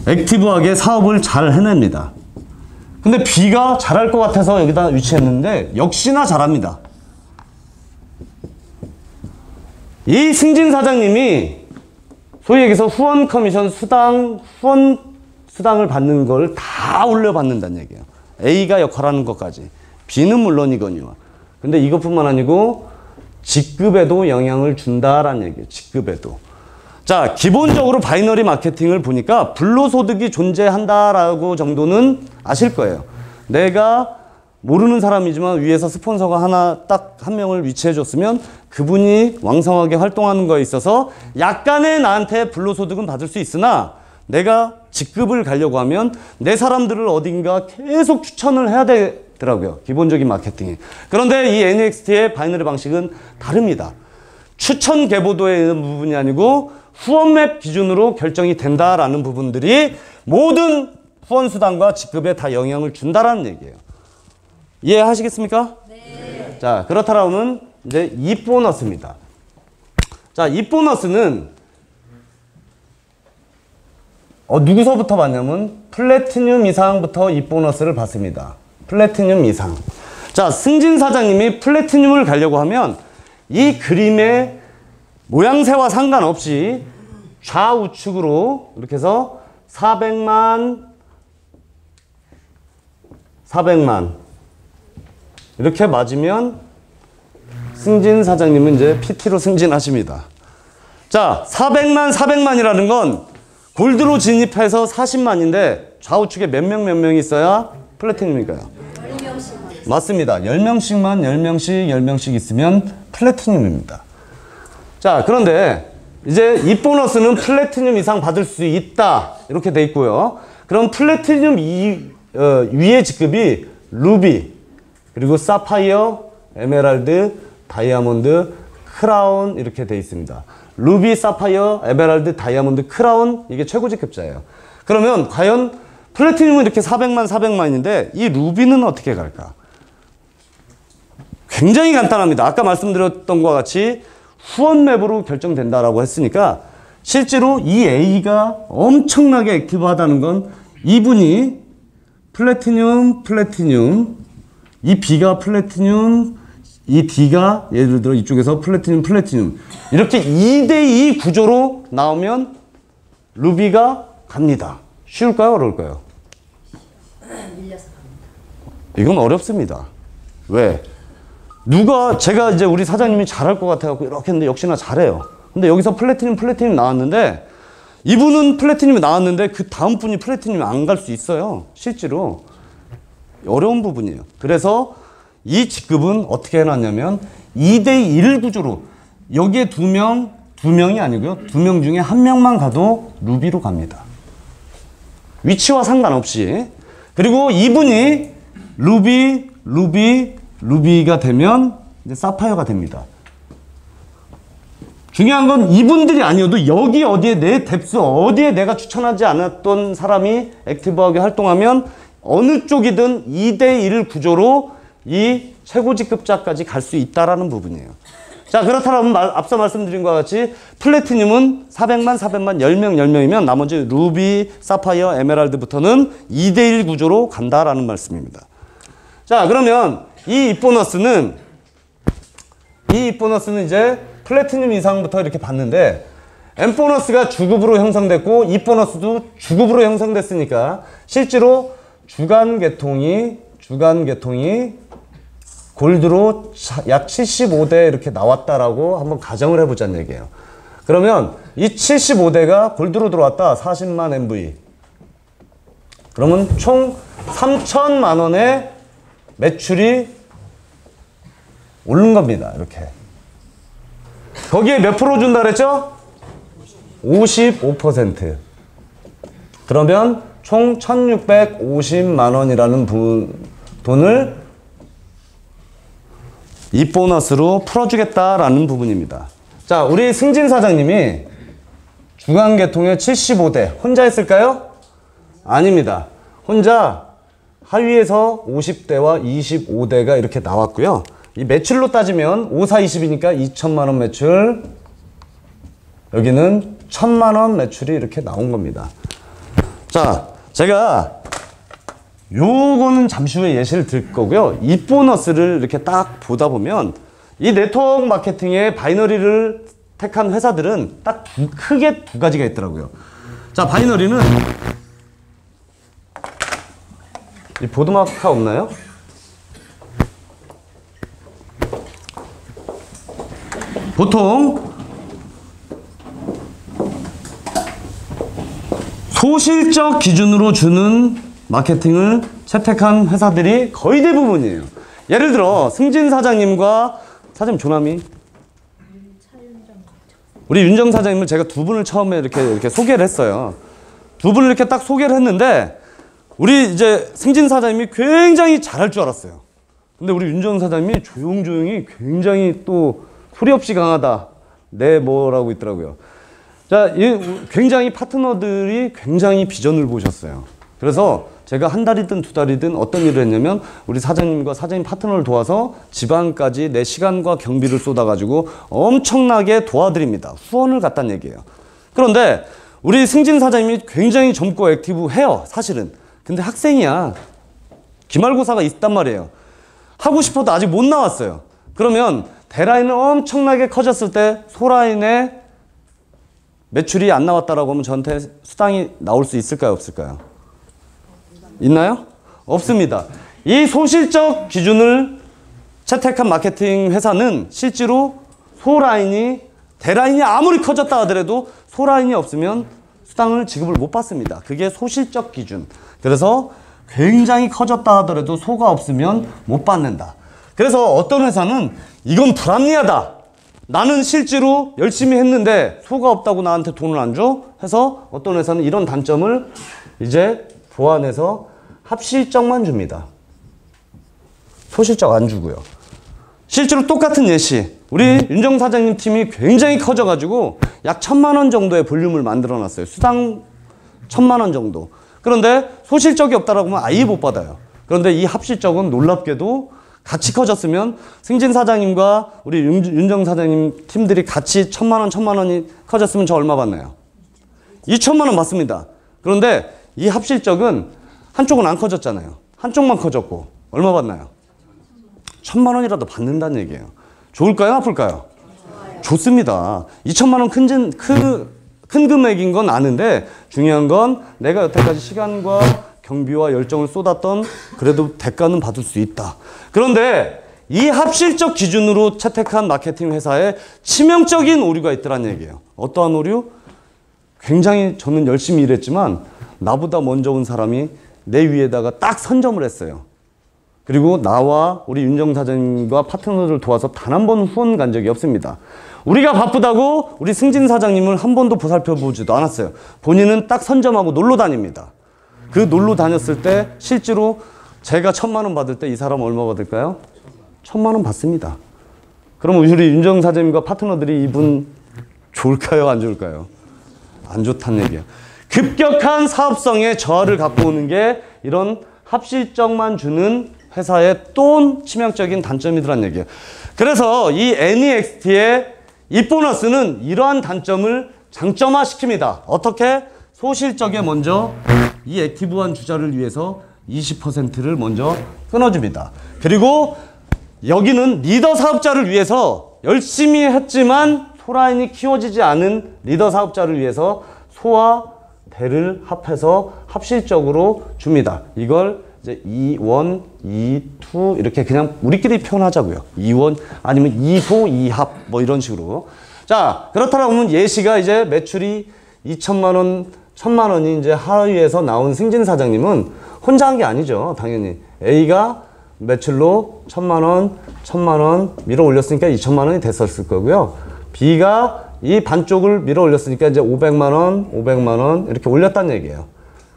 액티브하게 사업을 잘 해냅니다. 근데 B가 잘할 것 같아서 여기다 위치했는데 역시나 잘합니다. 이 승진 사장님이 소위 얘기해서 후원 커미션 수당, 후원 수당을 받는 걸 다 올려받는다는 얘기예요. A가 역할하는 것까지. B는 물론이거니와. 근데 이것뿐만 아니고 직급에도 영향을 준다라는 얘기예요. 직급에도. 자, 기본적으로 바이너리 마케팅을 보니까 불로소득이 존재한다라고 정도는 아실 거예요. 내가 모르는 사람이지만 위에서 스폰서가 하나 딱 한 명을 위치해 줬으면 그분이 왕성하게 활동하는 거에 있어서 약간의 나한테 불로소득은 받을 수 있으나 내가 직급을 가려고 하면 내 사람들을 어딘가 계속 추천을 해야 되더라고요. 기본적인 마케팅이. 그런데 이 NXT의 바이너리 방식은 다릅니다. 추천 개보도에 있는 부분이 아니고 후원맵 기준으로 결정이 된다라는 부분들이 모든 후원 수당과 직급에 다 영향을 준다라는 얘기예요. 이해하시겠습니까? 네. 자, 그렇다면 이제 이 보너스입니다. 자, 이 보너스는 누구서부터 받냐면 플래티늄 이상부터 이 보너스를 받습니다. 플래티늄 이상. 자, 승진 사장님이 플래티늄을 가려고 하면 이 그림의 모양새와 상관없이 좌우측으로 이렇게 해서 400만 이렇게 맞으면 승진 사장님은 이제 PT로 승진하십니다. 자, 400만이라는 건 골드로 진입해서 40만인데 좌우측에 몇 명이 있어야 플래티늄일까요? 10명씩. 맞습니다. 10명씩 있으면 플래티늄입니다. 자, 그런데 이제 이 보너스는 플래티늄 이상 받을 수 있다 이렇게 돼 있고요. 그럼 플래티늄 위의 직급이 루비, 그리고 사파이어, 에메랄드, 다이아몬드, 크라운 이렇게 돼 있습니다. 루비, 사파이어, 에메랄드, 다이아몬드, 크라운 이게 최고 직급자예요. 그러면 과연 플래티늄은 이렇게 400만인데 이 루비는 어떻게 갈까? 굉장히 간단합니다. 아까 말씀드렸던 것과 같이 후원 맵으로 결정된다라고 했으니까 실제로 이 A가 엄청나게 액티브하다는 건 이분이 플래티늄, 이 B가 플래티늄, 이 D가 예를 들어 이쪽에서 플래티늄 이렇게 2대2 구조로 나오면 루비가 갑니다. 쉬울까요? 어려울까요? 밀려서 갑니다. 이건 어렵습니다. 왜? 제가 이제 우리 사장님이 잘할 것 같아갖고 이렇게 했는데 역시나 잘해요. 근데 여기서 플래티늄 나왔는데 이분은 플래티늄이 나왔는데 그 다음 분이 플래티늄이 안 갈 수 있어요. 실제로. 어려운 부분이에요. 그래서 이 직급은 어떻게 해놨냐면 2대1 구조로 여기에 두 명이 아니고요. 2명 중에 1명만 가도 루비로 갑니다. 위치와 상관없이. 그리고 이분이 루비가 되면 이제 사파이어가 됩니다. 중요한 건 이분들이 아니어도 여기 어디에 내 뎁스 어디에 내가 추천하지 않았던 사람이 액티브하게 활동하면 어느 쪽이든 2대1 구조로 이 최고직급자까지 갈 수 있다라는 부분이에요. 자, 그렇다면 앞서 말씀드린 것과 같이 플래티늄은 400만, 10명이면 나머지 루비, 사파이어, 에메랄드부터는 2대1 구조로 간다라는 말씀입니다. 자, 그러면 이 입보너스는 이제 플래티늄 이상부터 이렇게 봤는데 M보너스가 주급으로 형성됐고 E보너스도 주급으로 형성됐으니까 실제로 주간 계통이 골드로 약 75대 이렇게 나왔다라고 한번 가정을 해보자는 얘기예요. 그러면 이 75대가 골드로 들어왔다. 40만 MV. 그러면 총 3천만 원의 매출이 오른 겁니다. 이렇게. 거기에 몇 프로 준다 그랬죠? 55%. 그러면 총 1650만 원이라는 돈을 이 보너스로 풀어주겠다라는 부분입니다. 자, 우리 승진 사장님이 주간계통에 75대 혼자 했을까요? 아닙니다. 혼자 하위에서 50대와 25대가 이렇게 나왔고요. 이 매출로 따지면 5, 4, 20이니까 2천만 원 매출, 여기는 1,000만 원 매출이 이렇게 나온 겁니다. 자, 제가 요거는 잠시 후에 예시를 들 거고요. 이 보너스를 이렇게 딱 보다 보면 이 네트워크 마케팅의 바이너리를 택한 회사들은 딱 크게 두 가지가 있더라고요. 자, 바이너리는 이 보드마카 없나요? 보통 소실적 기준으로 주는 마케팅을 채택한 회사들이 거의 대부분이에요. 예를 들어 승진 사장님과 사장님 조남이 우리 윤정 사장님을 제가 두 분을 처음에 이렇게 소개를 했어요. 두 분을 이렇게 딱 소개를 했는데 우리 이제 승진 사장님이 굉장히 잘할 줄 알았어요. 근데 우리 윤정 사장님이 조용히 굉장히 또 소리 없이 강하다. 네, 뭐라고 있더라고요. 자, 굉장히 파트너들이 굉장히 비전을 보셨어요. 그래서 제가 한 달이든 두 달이든 어떤 일을 했냐면 우리 사장님과 사장님 파트너를 도와서 지방까지 내 시간과 경비를 쏟아가지고 엄청나게 도와드립니다. 후원을 갖다는 얘기예요. 그런데 우리 승진 사장님이 굉장히 젊고 액티브해요. 사실은. 근데 학생이야. 기말고사가 있단 말이에요. 하고 싶어도 아직 못 나왔어요. 그러면 대라인은 엄청나게 커졌을 때 소라인의 매출이 안 나왔다라고 하면 저한테 수당이 나올 수 있을까요? 없을까요? 있나요? 없습니다. 이 소실적 기준을 채택한 마케팅 회사는 실제로 대라인이 아무리 커졌다 하더라도 소라인이 없으면 수당을 지급을 못 받습니다. 그게 소실적 기준. 그래서 굉장히 커졌다 하더라도 소가 없으면 못 받는다. 그래서 어떤 회사는 이건 불합리하다. 나는 실제로 열심히 했는데 소가 없다고 나한테 돈을 안 줘? 해서 어떤 회사는 이런 단점을 이제 보완해서 합실적만 줍니다. 소실적 안 주고요. 실제로 똑같은 예시. 우리 윤정 사장님 팀이 굉장히 커져가지고 약 1,000만 원 정도의 볼륨을 만들어 놨어요. 수당 1,000만 원 정도. 그런데 소실적이 없다라고 하면 아예 못 받아요. 그런데 이 합실적은 놀랍게도 같이 커졌으면 승진 사장님과 우리 윤정 사장님 팀들이 같이 1,000만 원, 1,000만 원이 커졌으면 저 얼마 받나요? 2,000만 원 받습니다. 그런데 이 합실적은 한쪽은 안 커졌잖아요. 한쪽만 커졌고 얼마 받나요? 1,000만 원이라도 받는다는 얘기예요. 좋을까요? 나쁠까요? 좋습니다. 2,000만 원 큰 금액인 건 아는데 중요한 건 내가 여태까지 시간과 경비와 열정을 쏟았던 그래도 대가는 받을 수 있다. 그런데 이 합실적 기준으로 채택한 마케팅 회사에 치명적인 오류가 있더란 얘기예요. 어떠한 오류? 굉장히 저는 열심히 일했지만 나보다 먼저 온 사람이 내 위에다가 딱 선점을 했어요. 그리고 나와 우리 윤정 사장님과 파트너를 도와서 단 한 번 후원 간 적이 없습니다. 우리가 바쁘다고 우리 승진 사장님을 한 번도 보살펴보지도 않았어요. 본인은 딱 선점하고 놀러 다닙니다. 그 놀러 다녔을 때 실제로 제가 1,000만 원 받을 때 이 사람 얼마 받을까요? 1,000만 원 받습니다. 그럼 우리 윤정 사장님과 파트너들이 이분 좋을까요? 안 좋을까요? 안 좋다는 얘기예요. 급격한 사업성의 저하를 갖고 오는 게 이런 합실적만 주는 회사의 또 치명적인 단점이더란 얘기예요. 그래서 이 NEXT의 이 보너스는 이러한 단점을 장점화시킵니다. 어떻게? 소실적에 먼저 이 액티브한 주자를 위해서 20%를 먼저 끊어줍니다. 그리고 여기는 리더 사업자를 위해서 열심히 했지만 소라인이 키워지지 않은 리더 사업자를 위해서 소와 대를 합해서 합실적으로 줍니다. 이걸 이제 2원, 2투 이렇게 그냥 우리끼리 표현하자고요. 2원 아니면 2소, 2합 뭐 이런 식으로. 자, 그렇다면 예시가 이제 매출이 2천만 원, 1,000만 원이 이제 하위에서 나온 승진 사장님은 혼자 한 게 아니죠. 당연히 A가 매출로 1,000만 원, 1,000만 원 밀어 올렸으니까 2천만 원이 됐었을 거고요. B가 이 반쪽을 밀어 올렸으니까 이제 500만 원, 500만 원 이렇게 올렸다는 얘기예요.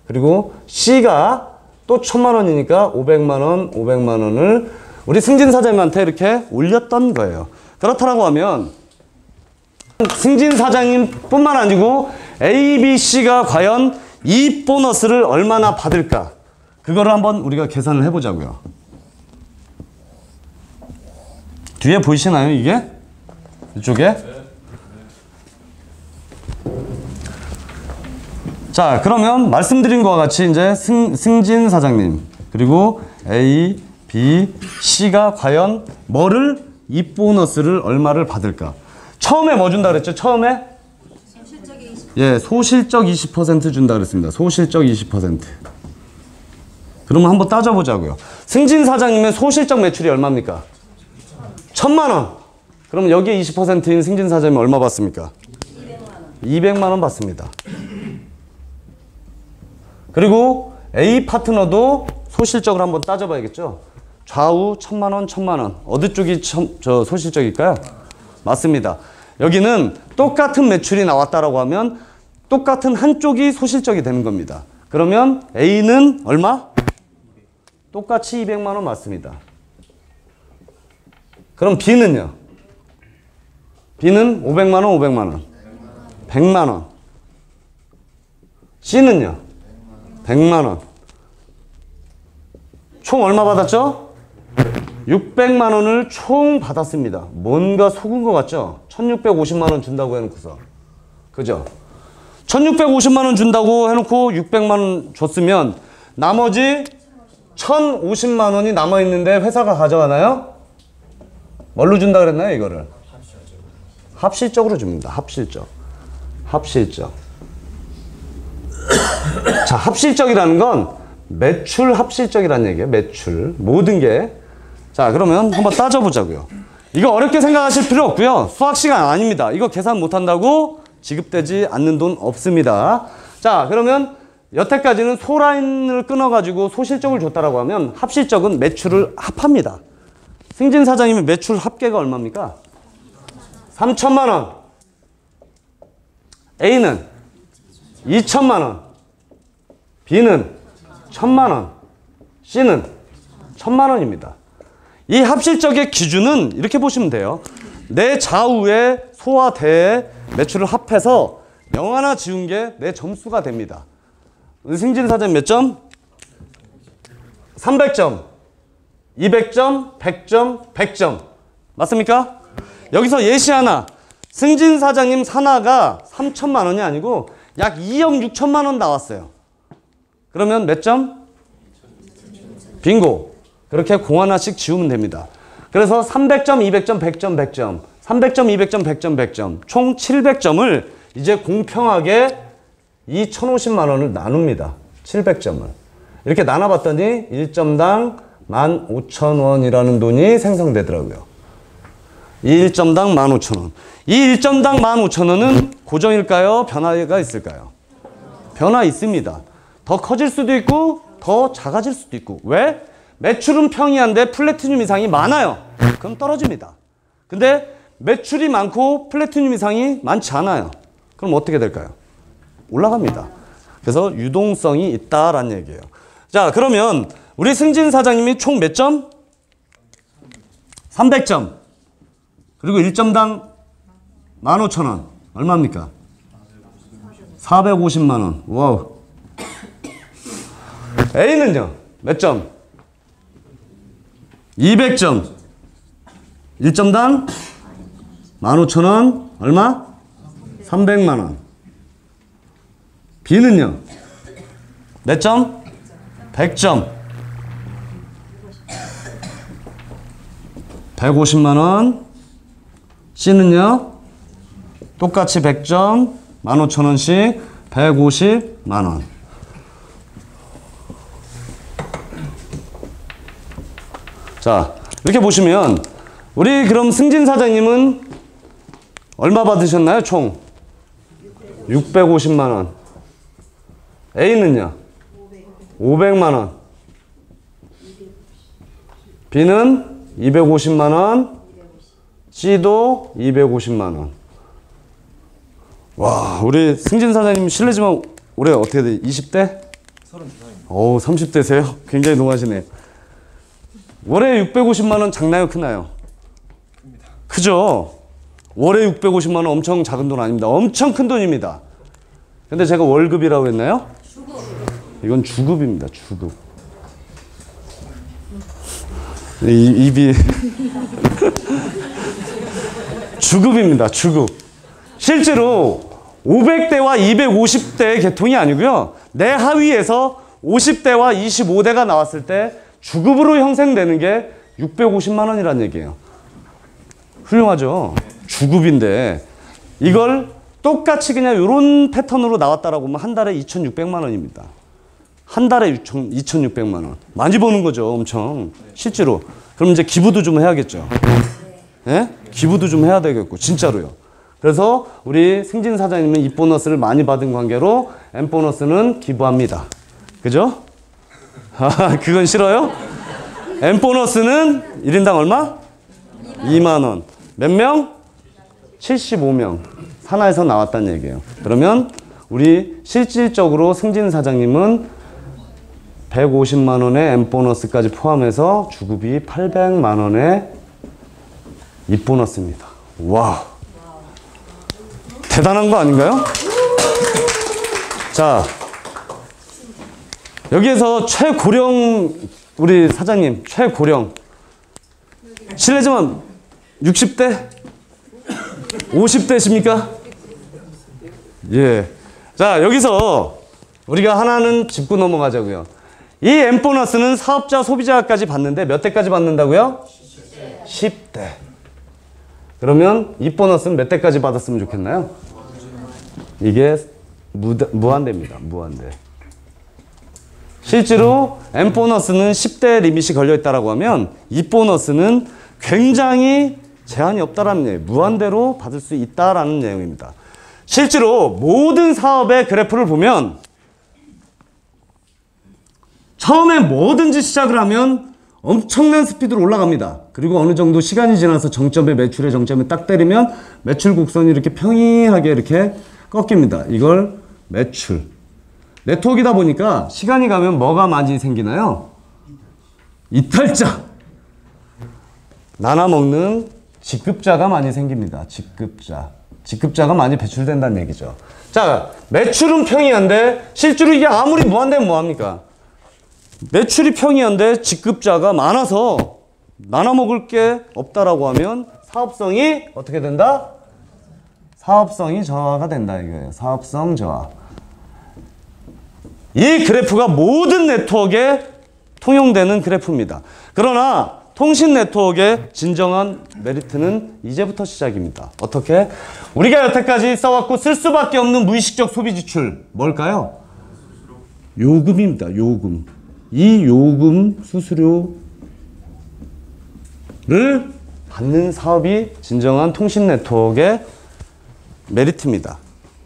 그리고 C가 또 1,000만 원이니까 500만 원, 500만 원을 우리 승진 사장님한테 이렇게 올렸던 거예요. 그렇다고 하면 승진 사장님 뿐만 아니고 A, B, C가 과연 이 보너스를 얼마나 받을까? 그거를 한번 우리가 계산을 해보자고요. 뒤에 보이시나요, 이게? 이쪽에? 자, 그러면 말씀드린 것과 같이 이제 승진 사장님 그리고 A, B, C가 과연 뭐를 이 보너스를 얼마를 받을까? 처음에 뭐 준다 그랬죠? 처음에? 예, 소실적 20% 준다 그랬습니다. 소실적 20%. 그러면 한번 따져보자고요. 승진 사장님의 소실적 매출이 얼마입니까? 1,000만 원. 그럼 여기에 20%인 승진 사장님 얼마 받습니까? 200만 원 받습니다. 그리고 A 파트너도 소실적으로 한번 따져봐야겠죠. 좌우 1,000만 원, 1,000만 원. 어느 쪽이 소실적일까요? 맞습니다. 여기는 똑같은 매출이 나왔다라고 하면 똑같은 한쪽이 소실적이 되는 겁니다. 그러면 A는 얼마? 똑같이 200만 원 맞습니다. 그럼 B는요? B는 500만 원, 500만 원. 100만 원. C는요? 100만 원. 총 얼마 받았죠? 600만 원을 총 받았습니다. 뭔가 속은 것 같죠? 1,650만 원 준다고 해놓고서. 그죠? 1,650만 원 준다고 해놓고 600만 원 줬으면 나머지 1,050만 원이 남아있는데 회사가 가져가나요? 뭘로 준다 그랬나요, 이거를? 합실적으로 줍니다. 합실적. 합실적. 자, 합실적이라는 건 매출 합실적이라는 얘기예요. 매출. 모든 게. 자, 그러면 한번 따져보자고요. 이거 어렵게 생각하실 필요 없고요. 수학 시간 아닙니다. 이거 계산 못한다고 지급되지 않는 돈 없습니다. 자, 그러면 여태까지는 소라인을 끊어가지고 소실적을 줬다라고 하면 합실적은 매출을 합합니다. 승진 사장님의 매출 합계가 얼마입니까? 3천만 원. A는 2천만 원. B는 1,000만 원. C는 1,000만 원입니다. 이 합실적의 기준은 이렇게 보시면 돼요. 내 좌우의 소와 대의 매출을 합해서 0 하나 지운 게 내 점수가 됩니다. 승진 사장님 몇 점? 300점. 200점, 100점, 100점. 맞습니까? 여기서 예시 하나. 승진 사장님 산하가 3천만 원이 아니고 약 2억 6천만 원 나왔어요. 그러면 몇 점? 빙고. 그렇게 공 하나씩 지우면 됩니다. 그래서 300점, 200점, 100점, 100점. 300점, 200점, 100점, 100점. 총 700점을 이제 공평하게 이 1,050만 원을 나눕니다. 700점을. 이렇게 나눠봤더니 1점당 15,000원이라는 돈이 생성되더라고요. 이 1점당 15,000원. 이 1점당 15,000원은 고정일까요? 변화가 있을까요? 변화 있습니다. 더 커질 수도 있고 더 작아질 수도 있고. 왜? 매출은 평이한데 플래티늄 이상이 많아요. 그럼 떨어집니다. 근데 매출이 많고 플래티늄 이상이 많지 않아요. 그럼 어떻게 될까요? 올라갑니다. 그래서 유동성이 있다라는 얘기예요. 자, 그러면 우리 승진 사장님이 총 몇 점? 300점. 그리고 1점당 15,000원. 얼마입니까? 450만 원. 와우. A는요? 몇 점? 200점. 1점당 15,000원. 얼마? 300만 원. B는요? 몇 점? 100점. 150만 원. C는요? 똑같이 100점, 15,000원씩 150만 원. 자, 이렇게 보시면 우리 그럼 승진 사장님은 얼마 받으셨나요? 총 650만 원. A는요? 500만 원. B는 250만 원. C도 250만 원. 와, 우리 승진 사장님 실례지만 올해 어떻게 돼? 20대? 32살입니다. 오, 30대세요? 굉장히 동하시네요. 월에 650만 원 작나요? 크나요? 큽니다. 크죠? 월에 650만 원 엄청 작은 돈 아닙니다. 엄청 큰 돈입니다. 근데 제가 월급이라고 했나요? 주급. 이건 주급입니다. 주급. 입이 주급입니다. 주급. 실제로 500대와 250대의 계통이 아니고요. 내 하위에서 50대와 25대가 나왔을 때 주급으로 형성되는 게 650만 원이라는 얘기예요. 훌륭하죠? 주급인데 이걸 똑같이 그냥 이런 패턴으로 나왔다라고 하면 한 달에 2,600만 원입니다. 한 달에 2,600만 원. 많이 버는 거죠. 엄청. 실제로. 그럼 이제 기부도 좀 해야겠죠. 예? 기부도 좀 해야 되겠고. 진짜로요. 그래서 우리 승진 사장님은 이 보너스를 많이 받은 관계로 M 보너스는 기부합니다. 그죠? 아, 그건 싫어요? M 보너스는 1인당 얼마? 2만 원. 몇 명? 75명. 산하에서 나왔다는 얘기예요. 그러면 우리 실질적으로 승진 사장님은 150만 원의 M 보너스까지 포함해서 주급이 800만 원의 이 보너스입니다. 와. 대단한 거 아닌가요? 자, 여기에서 최고령 우리 사장님 최고령 실례지만 60대? 50대십니까? 예. 자, 여기서 우리가 하나는 짚고 넘어가자고요. 이 M 보너스는 사업자, 소비자까지 받는데 몇 대까지 받는다고요? 10대. 그러면 이 보너스는 몇 대까지 받았으면 좋겠나요? 이게 무한대입니다. 무한대. 실제로 M 보너스는 10대 리밋이 걸려있다고 하면 이 보너스는 굉장히 제한이 없다라는 얘기예요. 무한대로 받을 수 있다라는 내용입니다. 실제로 모든 사업의 그래프를 보면 처음에 뭐든지 시작을 하면 엄청난 스피드로 올라갑니다. 그리고 어느 정도 시간이 지나서 정점에 매출의 정점에 딱 때리면 매출 곡선이 이렇게 평이하게 이렇게 꺾입니다. 이걸 매출. 네트워크이다 보니까 시간이 가면 뭐가 많이 생기나요? 이탈자. 나눠 먹는 직급자가 많이 생깁니다. 직급자. 직급자가 많이 배출된다는 얘기죠. 자, 매출은 평이한데 실제로 이게 아무리 무한대면 뭐합니까? 매출이 평이한데 직급자가 많아서 나눠 먹을 게 없다라고 하면 사업성이 어떻게 된다? 사업성이 저하가 된다 이거예요. 사업성 저하. 이 그래프가 모든 네트워크에 통용되는 그래프입니다. 그러나 통신 네트워크의 진정한 메리트는 이제부터 시작입니다. 어떻게? 우리가 여태까지 써왔고 쓸 수밖에 없는 무의식적 소비 지출 뭘까요? 요금입니다. 요금. 이 요금 수수료를 받는 사업이 진정한 통신 네트워크의 메리트입니다.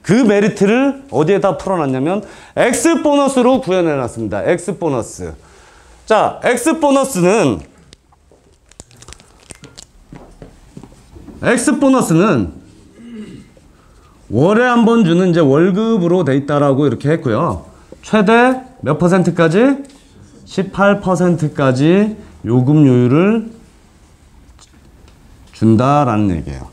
그 메리트를 어디에다 풀어놨냐면 X 보너스로 구현해놨습니다. X 보너스. 자, X 보너스는 월에 한 번 주는 이제 월급으로 돼 있다라고 이렇게 했고요. 최대 몇 퍼센트까지? 18%까지 요금료율을 준다라는 얘기예요.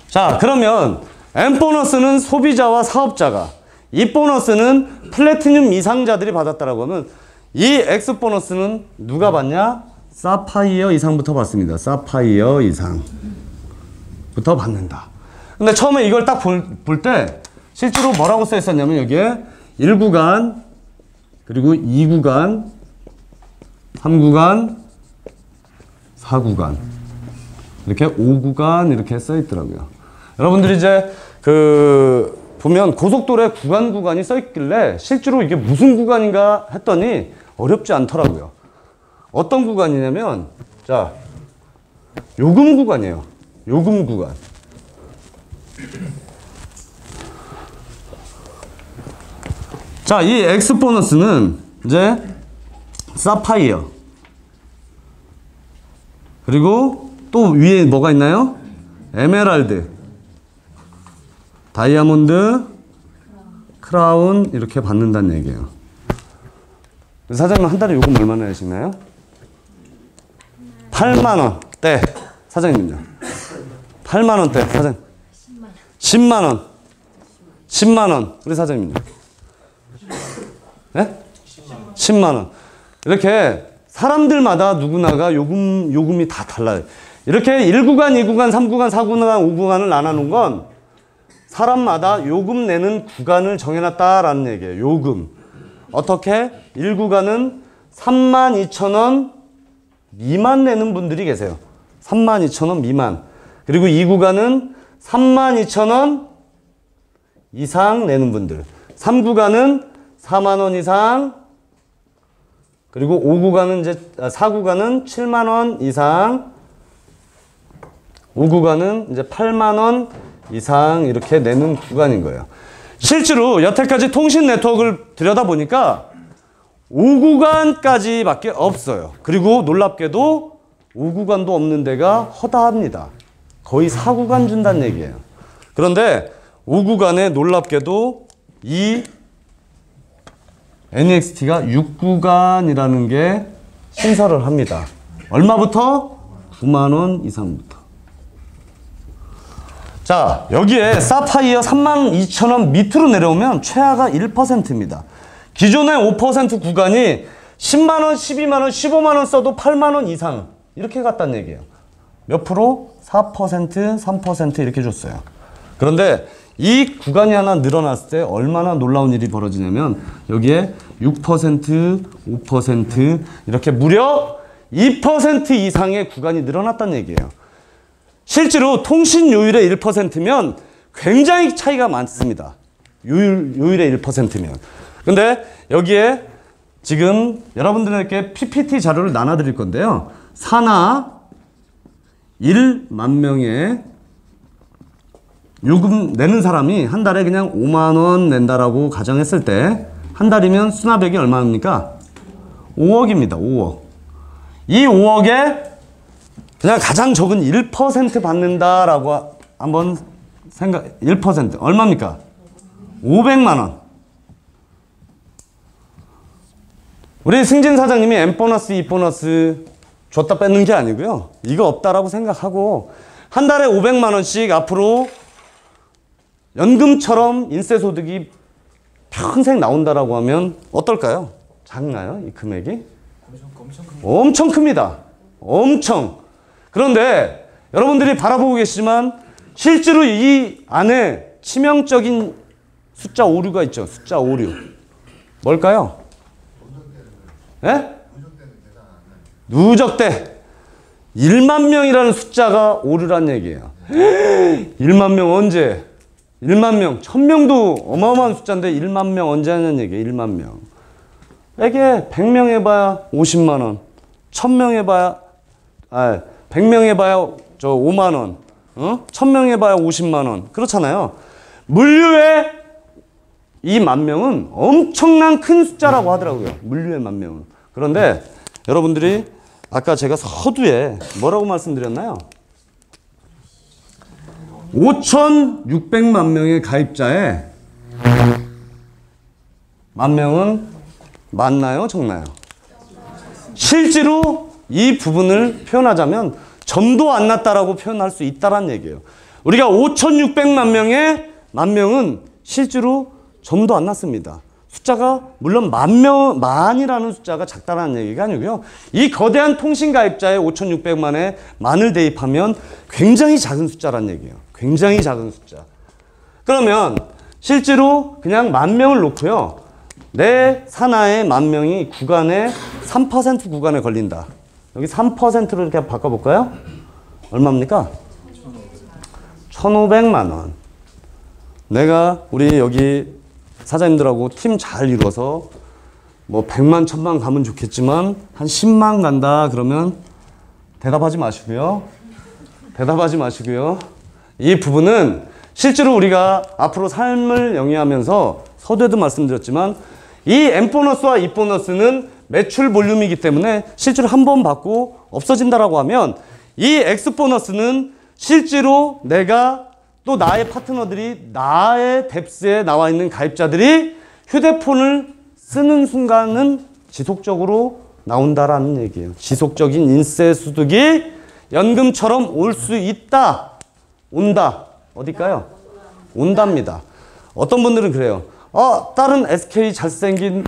자, 그러면 M 보너스는 소비자와 사업자가, 이 보너스는 플래티늄 이상자들이 받았다라고 하면 이 X 보너스는 누가 받냐? 사파이어 이상부터 받습니다. 사파이어 이상부터 받는다. 근데 처음에 이걸 딱 볼 때 실제로 뭐라고 써 있었냐면 여기에 1구간, 그리고 2구간, 3구간, 4구간, 이렇게 5구간 이렇게 써 있더라고요. 여러분들이 이제 보면 고속도로에 구간이 써 있길래 실제로 이게 무슨 구간인가 했더니 어렵지 않더라고요. 어떤 구간이냐면, 자, 요금 구간이에요. 요금 구간. 자, 이 X 보너스는 이제 사파이어, 그리고 또 위에 뭐가 있나요? 에메랄드, 다이아몬드, 크라운 이렇게 받는다는 얘기예요. 사장님 한 달에 요금 얼마나 내시나요? 8만원대. 사장님은요? 8만원대. 사장님 10만원. 10만원. 우리 사장님은요? 네? 10만원. 이렇게 사람들마다 누구나가 요금이 다 달라요. 이렇게 1구간, 2구간, 3구간, 4구간, 5구간을 나눠놓은 건 사람마다 요금 내는 구간을 정해놨다라는 얘기예요. 요금. 어떻게? 1구간은 32,000원 미만 내는 분들이 계세요. 32,000원 미만. 그리고 2구간은 32,000원 이상 내는 분들. 3구간은 4만원 이상. 그리고 4구간은 7만원 이상. 5구간은 이제 8만원 이상 이렇게 내는 구간인 거예요. 실제로 여태까지 통신 네트워크를 들여다보니까 5구간까지 밖에 없어요. 그리고 놀랍게도 5구간도 없는 데가 허다합니다. 거의 4구간 준다는 얘기예요. 그런데 5구간에 놀랍게도 이 NEXT가 6구간이라는 게 신설을 합니다. 얼마부터? 9만원 이상부터. 자, 여기에 사파이어 32,000원 밑으로 내려오면 최하가 1%입니다. 기존의 5% 구간이 10만원, 12만원, 15만원 써도 8만원 이상 이렇게 갔다는 얘기예요. 몇 프로? 4%, 3% 이렇게 줬어요. 그런데 이 구간이 하나 늘어났을 때 얼마나 놀라운 일이 벌어지냐면 여기에 6%, 5% 이렇게 무려 2% 이상의 구간이 늘어났다는 얘기예요. 실제로 통신 요율의 1%면 굉장히 차이가 많습니다. 요율의 1%면. 근데 여기에 지금 여러분들에게 PPT 자료를 나눠드릴 건데요. 산하 1만 명의 요금 내는 사람이 한 달에 그냥 5만원 낸다라고 가정했을 때 한 달이면 수납액이 얼마입니까? 5억입니다. 5억. 이 5억에 그냥 가장 적은 1% 받는다라고 한번 1% 얼마입니까? 500만원. 우리 승진 사장님이 M 보너스, E 보너스 줬다 뺏는 게 아니고요. 이거 없다라고 생각하고 한 달에 500만원씩 앞으로 연금처럼 인세소득이 평생 나온다라고 하면 어떨까요? 작나요? 이 금액이? 엄청 큽니다. 엄청. 그런데 여러분들이 바라보고 계시지만 실제로 이 안에 치명적인 숫자 오류가 있죠. 숫자 오류. 뭘까요? 예? 누적대. 1만 명이라는 숫자가 오류란 얘기예요. 1만 명 언제? 1만 명. 1000명도 어마어마한 숫자인데 1만 명 언제 하냐는 얘기예요. 1만 명. 이게 100명 해봐야 50만 원. 1000명 해봐야 100명 해봐야 5만 원. 1000명 해봐야 50만 원. 그렇잖아요. 물류의 이 만 명은 엄청난 큰 숫자라고 하더라고요. 물류의 만 명은. 그런데 여러분들이 아까 제가 서두에 뭐라고 말씀드렸나요? 5,600만 명의 가입자에 만 명은 맞나요? 적나요? 실제로 이 부분을 표현하자면 점도 안 났다라고 표현할 수 있다는 얘기예요. 우리가 5,600만 명의 만 명은 실제로 점도 안 났습니다. 숫자가 물론 만이라는 숫자가 작다라는 얘기가 아니고요. 이 거대한 통신 가입자의 5,600만에 만을 대입하면 굉장히 작은 숫자란 얘기예요. 굉장히 작은 숫자. 그러면 실제로 그냥 만 명을 놓고요. 내 산하의 만 명이 구간에 3% 구간에 걸린다. 여기 3%로 이렇게 바꿔볼까요? 얼마입니까? 1,500만 원. 내가 우리 여기 사장님들하고 팀 잘 이루어서 뭐 100만, 1000만 가면 좋겠지만 한 10만 간다 그러면 대답하지 마시고요. 대답하지 마시고요. 이 부분은 실제로 우리가 앞으로 삶을 영위하면서 서두에도 말씀드렸지만 이 M보너스와 E보너스는 매출 볼륨이기 때문에 실제로 한 번 받고 없어진다라고 하면 이 X보너스는 실제로 내가 또 나의 파트너들이 나의 뎁스에 나와 있는 가입자들이 휴대폰을 쓰는 순간은 지속적으로 나온다라는 얘기예요. 지속적인 인세 소득이 연금처럼 올 수 있다. 온다. 어딜까요? 온답니다. 어떤 분들은 그래요. 다른 SK 잘생긴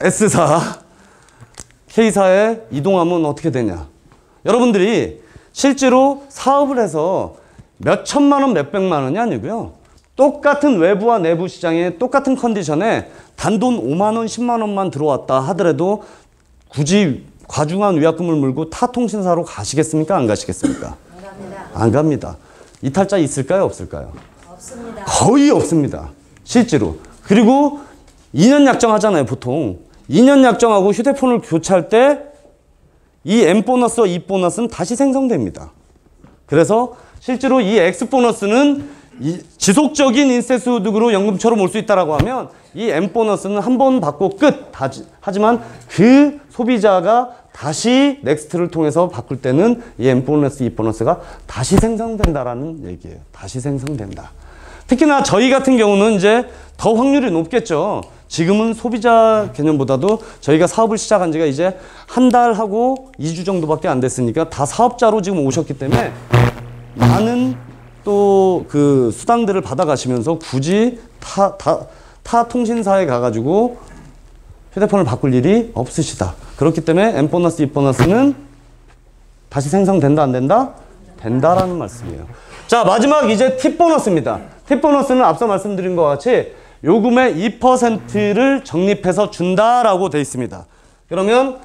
S사, K사에 이동하면 어떻게 되냐. 여러분들이 실제로 사업을 해서 몇 천만 원, 몇 백만 원이 아니고요. 똑같은 외부와 내부 시장에 똑같은 컨디션에 단돈 5만 원, 10만 원만 들어왔다 하더라도 굳이 과중한 위약금을 물고 타 통신사로 가시겠습니까? 안 가시겠습니까? 안 갑니다. 이탈자 있을까요? 없을까요? 없습니다. 거의 없습니다. 실제로. 그리고 2년 약정하잖아요, 보통. 2년 약정하고 휴대폰을 교체할 때 이 M보너스와 E보너스는 다시 생성됩니다. 그래서 실제로 이 X보너스는 지속적인 인세 소득으로 연금처럼 올 수 있다라고 하면 이 M보너스는 한 번 받고 끝. 하지만 그 소비자가 다시 넥스트를 통해서 바꿀 때는 이 M보너스, E보너스가 다시 생성된다라는 얘기예요. 다시 생성된다. 특히나 저희 같은 경우는 이제 더 확률이 높겠죠. 지금은 소비자 개념보다도 저희가 사업을 시작한 지가 이제 한 달하고 2주 정도밖에 안 됐으니까 다 사업자로 지금 오셨기 때문에 많은 또 그 수당들을 받아가시면서 굳이 타 통신사에 가가지고 휴대폰을 바꿀 일이 없으시다. 그렇기 때문에 M보너스, E보너스는 다시 생성된다, 안 된다? 된다라는 말씀이에요. 자, 마지막 이제 팁보너스입니다. 팁보너스는 앞서 말씀드린 것 같이 요금의 2%를 적립해서 준다라고 되어 있습니다. 그러면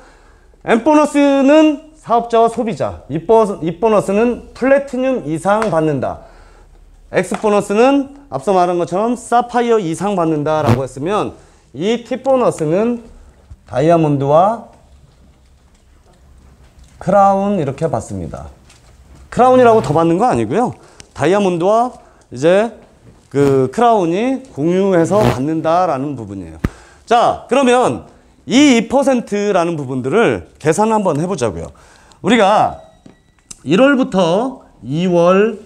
M보너스는 사업자와 소비자, E보너스는 플래티늄 이상 받는다. X보너스는 앞서 말한 것처럼 사파이어 이상 받는다라고 했으면 이 팁보너스는 다이아몬드와 크라운 이렇게 받습니다. 크라운이라고 더 받는 거 아니고요. 다이아몬드와 이제 그 크라운이 공유해서 받는다라는 부분이에요. 자, 그러면 이 2%라는 부분들을 계산을 한번 해보자고요. 우리가 1월부터 2월,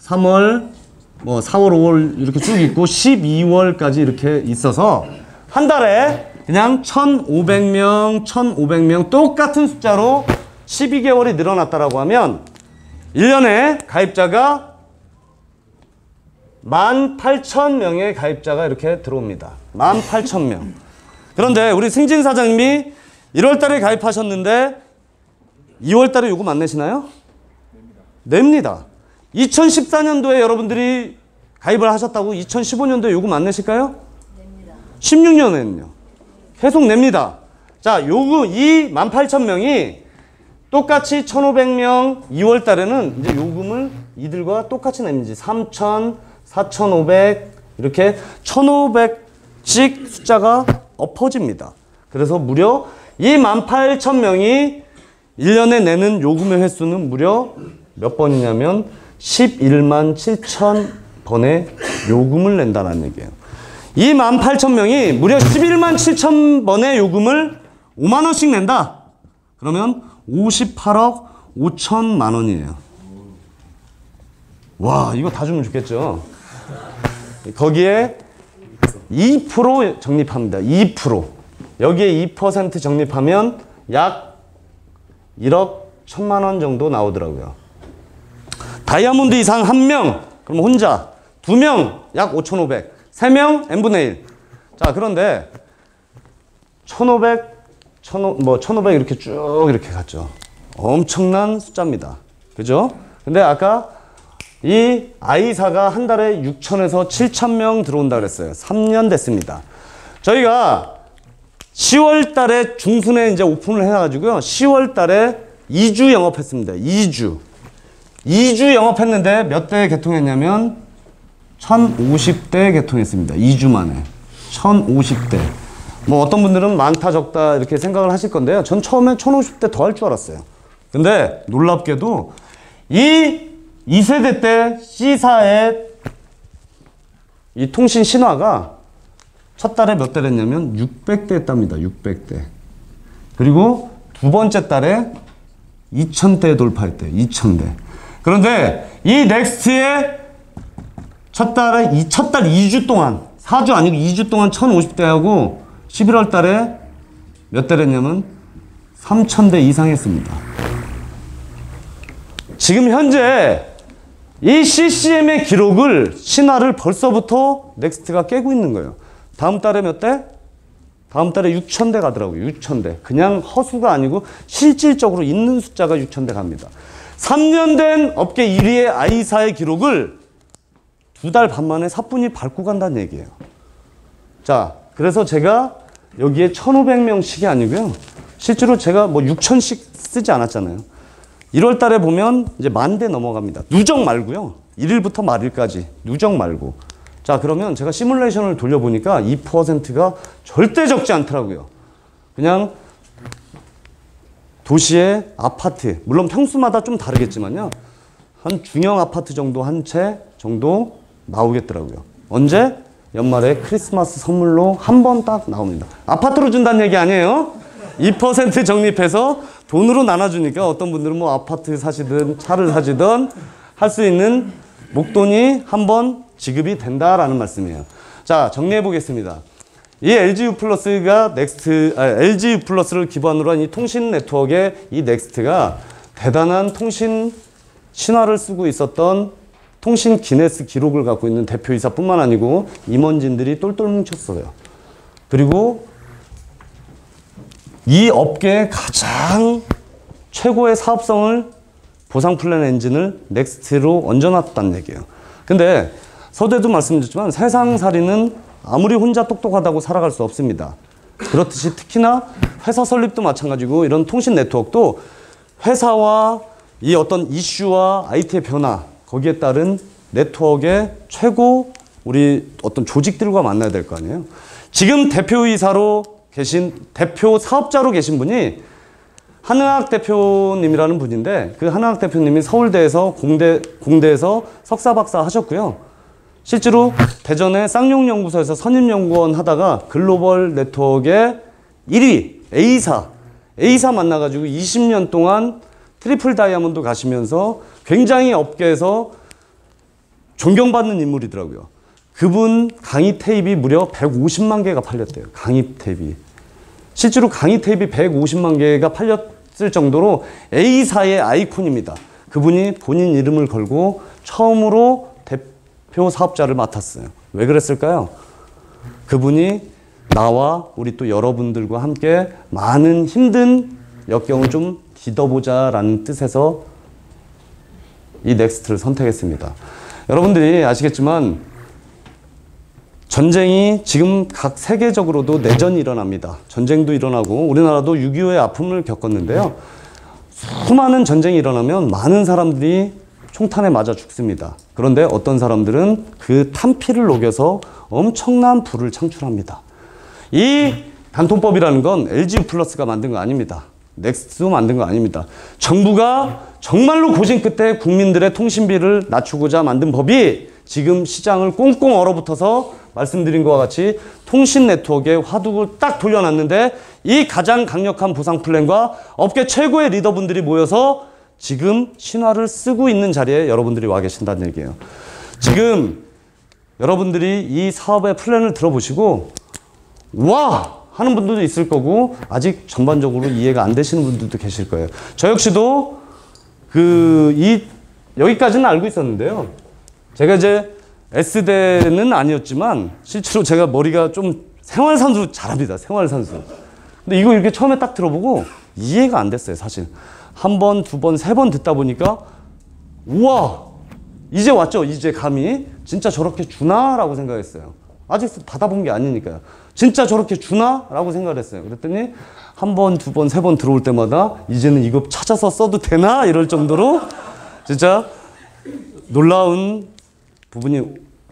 3월, 뭐 4월, 5월 이렇게 쭉 있고 12월까지 이렇게 있어서 한 달에 그냥 1,500명, 1,500명 똑같은 숫자로 12개월이 늘어났다라고 하면 1년에 가입자가 18,000명의 가입자가 이렇게 들어옵니다. 18,000명. 그런데 우리 승진 사장님이 1월 달에 가입하셨는데 2월 달에 요금 안 내시나요? 냅니다. 2014년도에 여러분들이 가입을 하셨다고 2015년도에 요금 안 내실까요? 냅니다. 16년에는요. 계속 냅니다. 자, 요금 이 18,000명이 똑같이 1,500명 2월 달에는 이제 요금을 이들과 똑같이 냅니다. 3,000, 4,500 이렇게 1,500씩 숫자가 엎어집니다. 그래서 무려 이 18,000명이 1년에 내는 요금의 횟수는 무려 몇 번이냐면 11만 7천 번의 요금을 낸다는 얘기예요. 이 18,000명이 무려 11만 7천 번의 요금을 5만 원씩 낸다. 그러면 58억 5천만 원이에요. 와, 이거 다 주면 좋겠죠. 거기에 2% 적립합니다. 2%. 여기에 2% 적립하면 약 1억 1천만 원 정도 나오더라고요. 다이아몬드 이상 1명, 그럼 혼자. 2명, 약 5,500. 3명, n분의 1. 자, 그런데 1,500, 1,500 이렇게 쭉 이렇게 갔죠. 엄청난 숫자입니다. 그죠? 근데 아까 이 아이사가 한 달에 6,000에서 7,000명 들어온다 그랬어요. 3년 됐습니다. 저희가 10월 달에 중순에 이제 오픈을 해가지고요. 10월 달에 2주 영업했습니다. 2주. 2주 영업했는데 몇 대 개통했냐면 1,050대 개통했습니다. 2주 만에. 1,050대. 뭐 어떤 분들은 많다 적다 이렇게 생각을 하실 건데요. 전 처음에 1,050대 더 할 줄 알았어요. 근데 놀랍게도 이 2세대 때 C사의 이 통신 신화가 첫 달에 몇 대 됐냐면 600대 했답니다. 600대. 그리고 두 번째 달에 2,000대 돌파했대요. 2,000대. 그런데 이 넥스트의 첫 달 2주 동안 4주 아니고 2주 동안 1,050대 하고 11월 달에 몇 대 됐냐면 3,000대 이상 했습니다. 지금 현재 이 CCM의 기록을 신화를 벌써부터 넥스트가 깨고 있는 거예요. 다음 달에 몇 대? 다음 달에 6,000대 가더라고요. 6,000대. 그냥 허수가 아니고 실질적으로 있는 숫자가 6,000대 갑니다. 3년 된 업계 1위의 아이사의 기록을 2달 반 만에 사뿐히 밟고 간다는 얘기예요. 자, 그래서 제가 여기에 1,500명씩이 아니고요. 실제로 제가 뭐 6,000씩 쓰지 않았잖아요. 1월 달에 보면 이제 10,000대 넘어갑니다. 누적 말고요. 1일부터 말일까지. 누적 말고. 자, 그러면 제가 시뮬레이션을 돌려보니까 2%가 절대 적지 않더라고요. 그냥 도시의 아파트, 물론 평수마다 좀 다르겠지만요. 한 중형 아파트 정도 한 채 정도 나오겠더라고요. 언제? 연말에 크리스마스 선물로 한 번 딱 나옵니다. 아파트로 준다는 얘기 아니에요. 2% 적립해서 돈으로 나눠주니까 어떤 분들은 뭐 아파트 사시든 차를 사시든 할 수 있는 목돈이 한 번 지급이 된다라는 말씀이에요. 자, 정리해 보겠습니다. 이 LGU 플러스가 LGU 플러스를 기반으로 한 이 통신 네트워크의 이 넥스트가 대단한 통신 신화를 쓰고 있었던 통신 기네스 기록을 갖고 있는 대표이사뿐만 아니고 임원진들이 똘똘 뭉쳤어요. 그리고 이 업계의 가장 최고의 사업성을 보상 플랜 엔진을 넥스트로 얹어놨다는 얘기예요. 근데 서두에도 말씀드렸지만 세상살이는 아무리 혼자 똑똑하다고 살아갈 수 없습니다. 그렇듯이 특히나 회사 설립도 마찬가지고 이런 통신 네트워크도 회사와 이 어떤 이슈와 IT의 변화 거기에 따른 네트워크의 최고 우리 어떤 조직들과 만나야 될 거 아니에요. 지금 대표이사로 계신 대표 사업자로 계신 분이 한의학 대표님이라는 분인데 그 한의학 대표님이 서울대에서 공대에서 석사 박사 하셨고요. 실제로 대전의 쌍용연구소에서 선임연구원 하다가 글로벌 네트워크의 1위 A사 만나가지고 20년 동안 트리플 다이아몬드 가시면서 굉장히 업계에서 존경받는 인물이더라고요. 그분 강의 테이프가 무려 150만 개가 팔렸대요. 강의 테이프. 실제로 강의 테이프 150만 개가 팔렸을 정도로 A사의 아이콘입니다. 그분이 본인 이름을 걸고 처음으로 대표 사업자를 맡았어요. 왜 그랬을까요? 그분이 나와 우리 또 여러분들과 함께 많은 힘든 역경을 좀 뒤져보자 라는 뜻에서 이 넥스트를 선택했습니다. 여러분들이 아시겠지만 전쟁이 지금 각 세계적으로도 내전이 일어납니다. 전쟁도 일어나고 우리나라도 6.25의 아픔을 겪었는데요. 수많은 전쟁이 일어나면 많은 사람들이 총탄에 맞아 죽습니다. 그런데 어떤 사람들은 그 탄피를 녹여서 엄청난 부를 창출합니다. 이 단통법이라는 건 LG 플러스가 만든 거 아닙니다. 넥스트도 만든 거 아닙니다. 정부가 정말로 고심 끝에 국민들의 통신비를 낮추고자 만든 법이 지금 시장을 꽁꽁 얼어붙어서 말씀드린 것과 같이 통신 네트워크에 화두를 딱 돌려놨는데 이 가장 강력한 보상 플랜과 업계 최고의 리더분들이 모여서 지금 신화를 쓰고 있는 자리에 여러분들이 와 계신다는 얘기예요. 지금 여러분들이 이 사업의 플랜을 들어보시고 와! 하는 분들도 있을 거고 아직 전반적으로 이해가 안 되시는 분들도 계실 거예요. 저 역시도 여기까지는 알고 있었는데요. 제가 이제 S대는 아니었지만 실제로 제가 머리가 좀 생활산수 잘합니다. 생활산수. 근데 이거 이렇게 처음에 딱 들어보고 이해가 안 됐어요. 사실. 한 번, 두 번, 세 번 듣다 보니까 우와! 이제 왔죠. 이제 감이. 진짜 저렇게 주나? 라고 생각했어요. 아직 받아본 게 아니니까요. 진짜 저렇게 주나? 라고 생각을 했어요. 그랬더니 한 번, 두 번, 세 번 들어올 때마다 이제는 이거 찾아서 써도 되나? 이럴 정도로 진짜 놀라운 부분이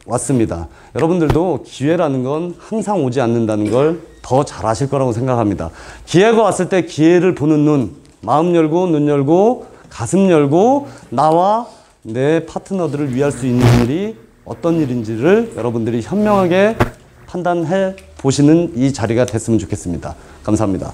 왔습니다. 여러분들도 기회라는 건 항상 오지 않는다는 걸 더 잘 아실 거라고 생각합니다. 기회가 왔을 때 기회를 보는 눈, 마음 열고 눈 열고 가슴 열고 나와 내 파트너들을 위할 수 있는 일이 어떤 일인지를 여러분들이 현명하게 판단해 보시는 이 자리가 됐으면 좋겠습니다. 감사합니다.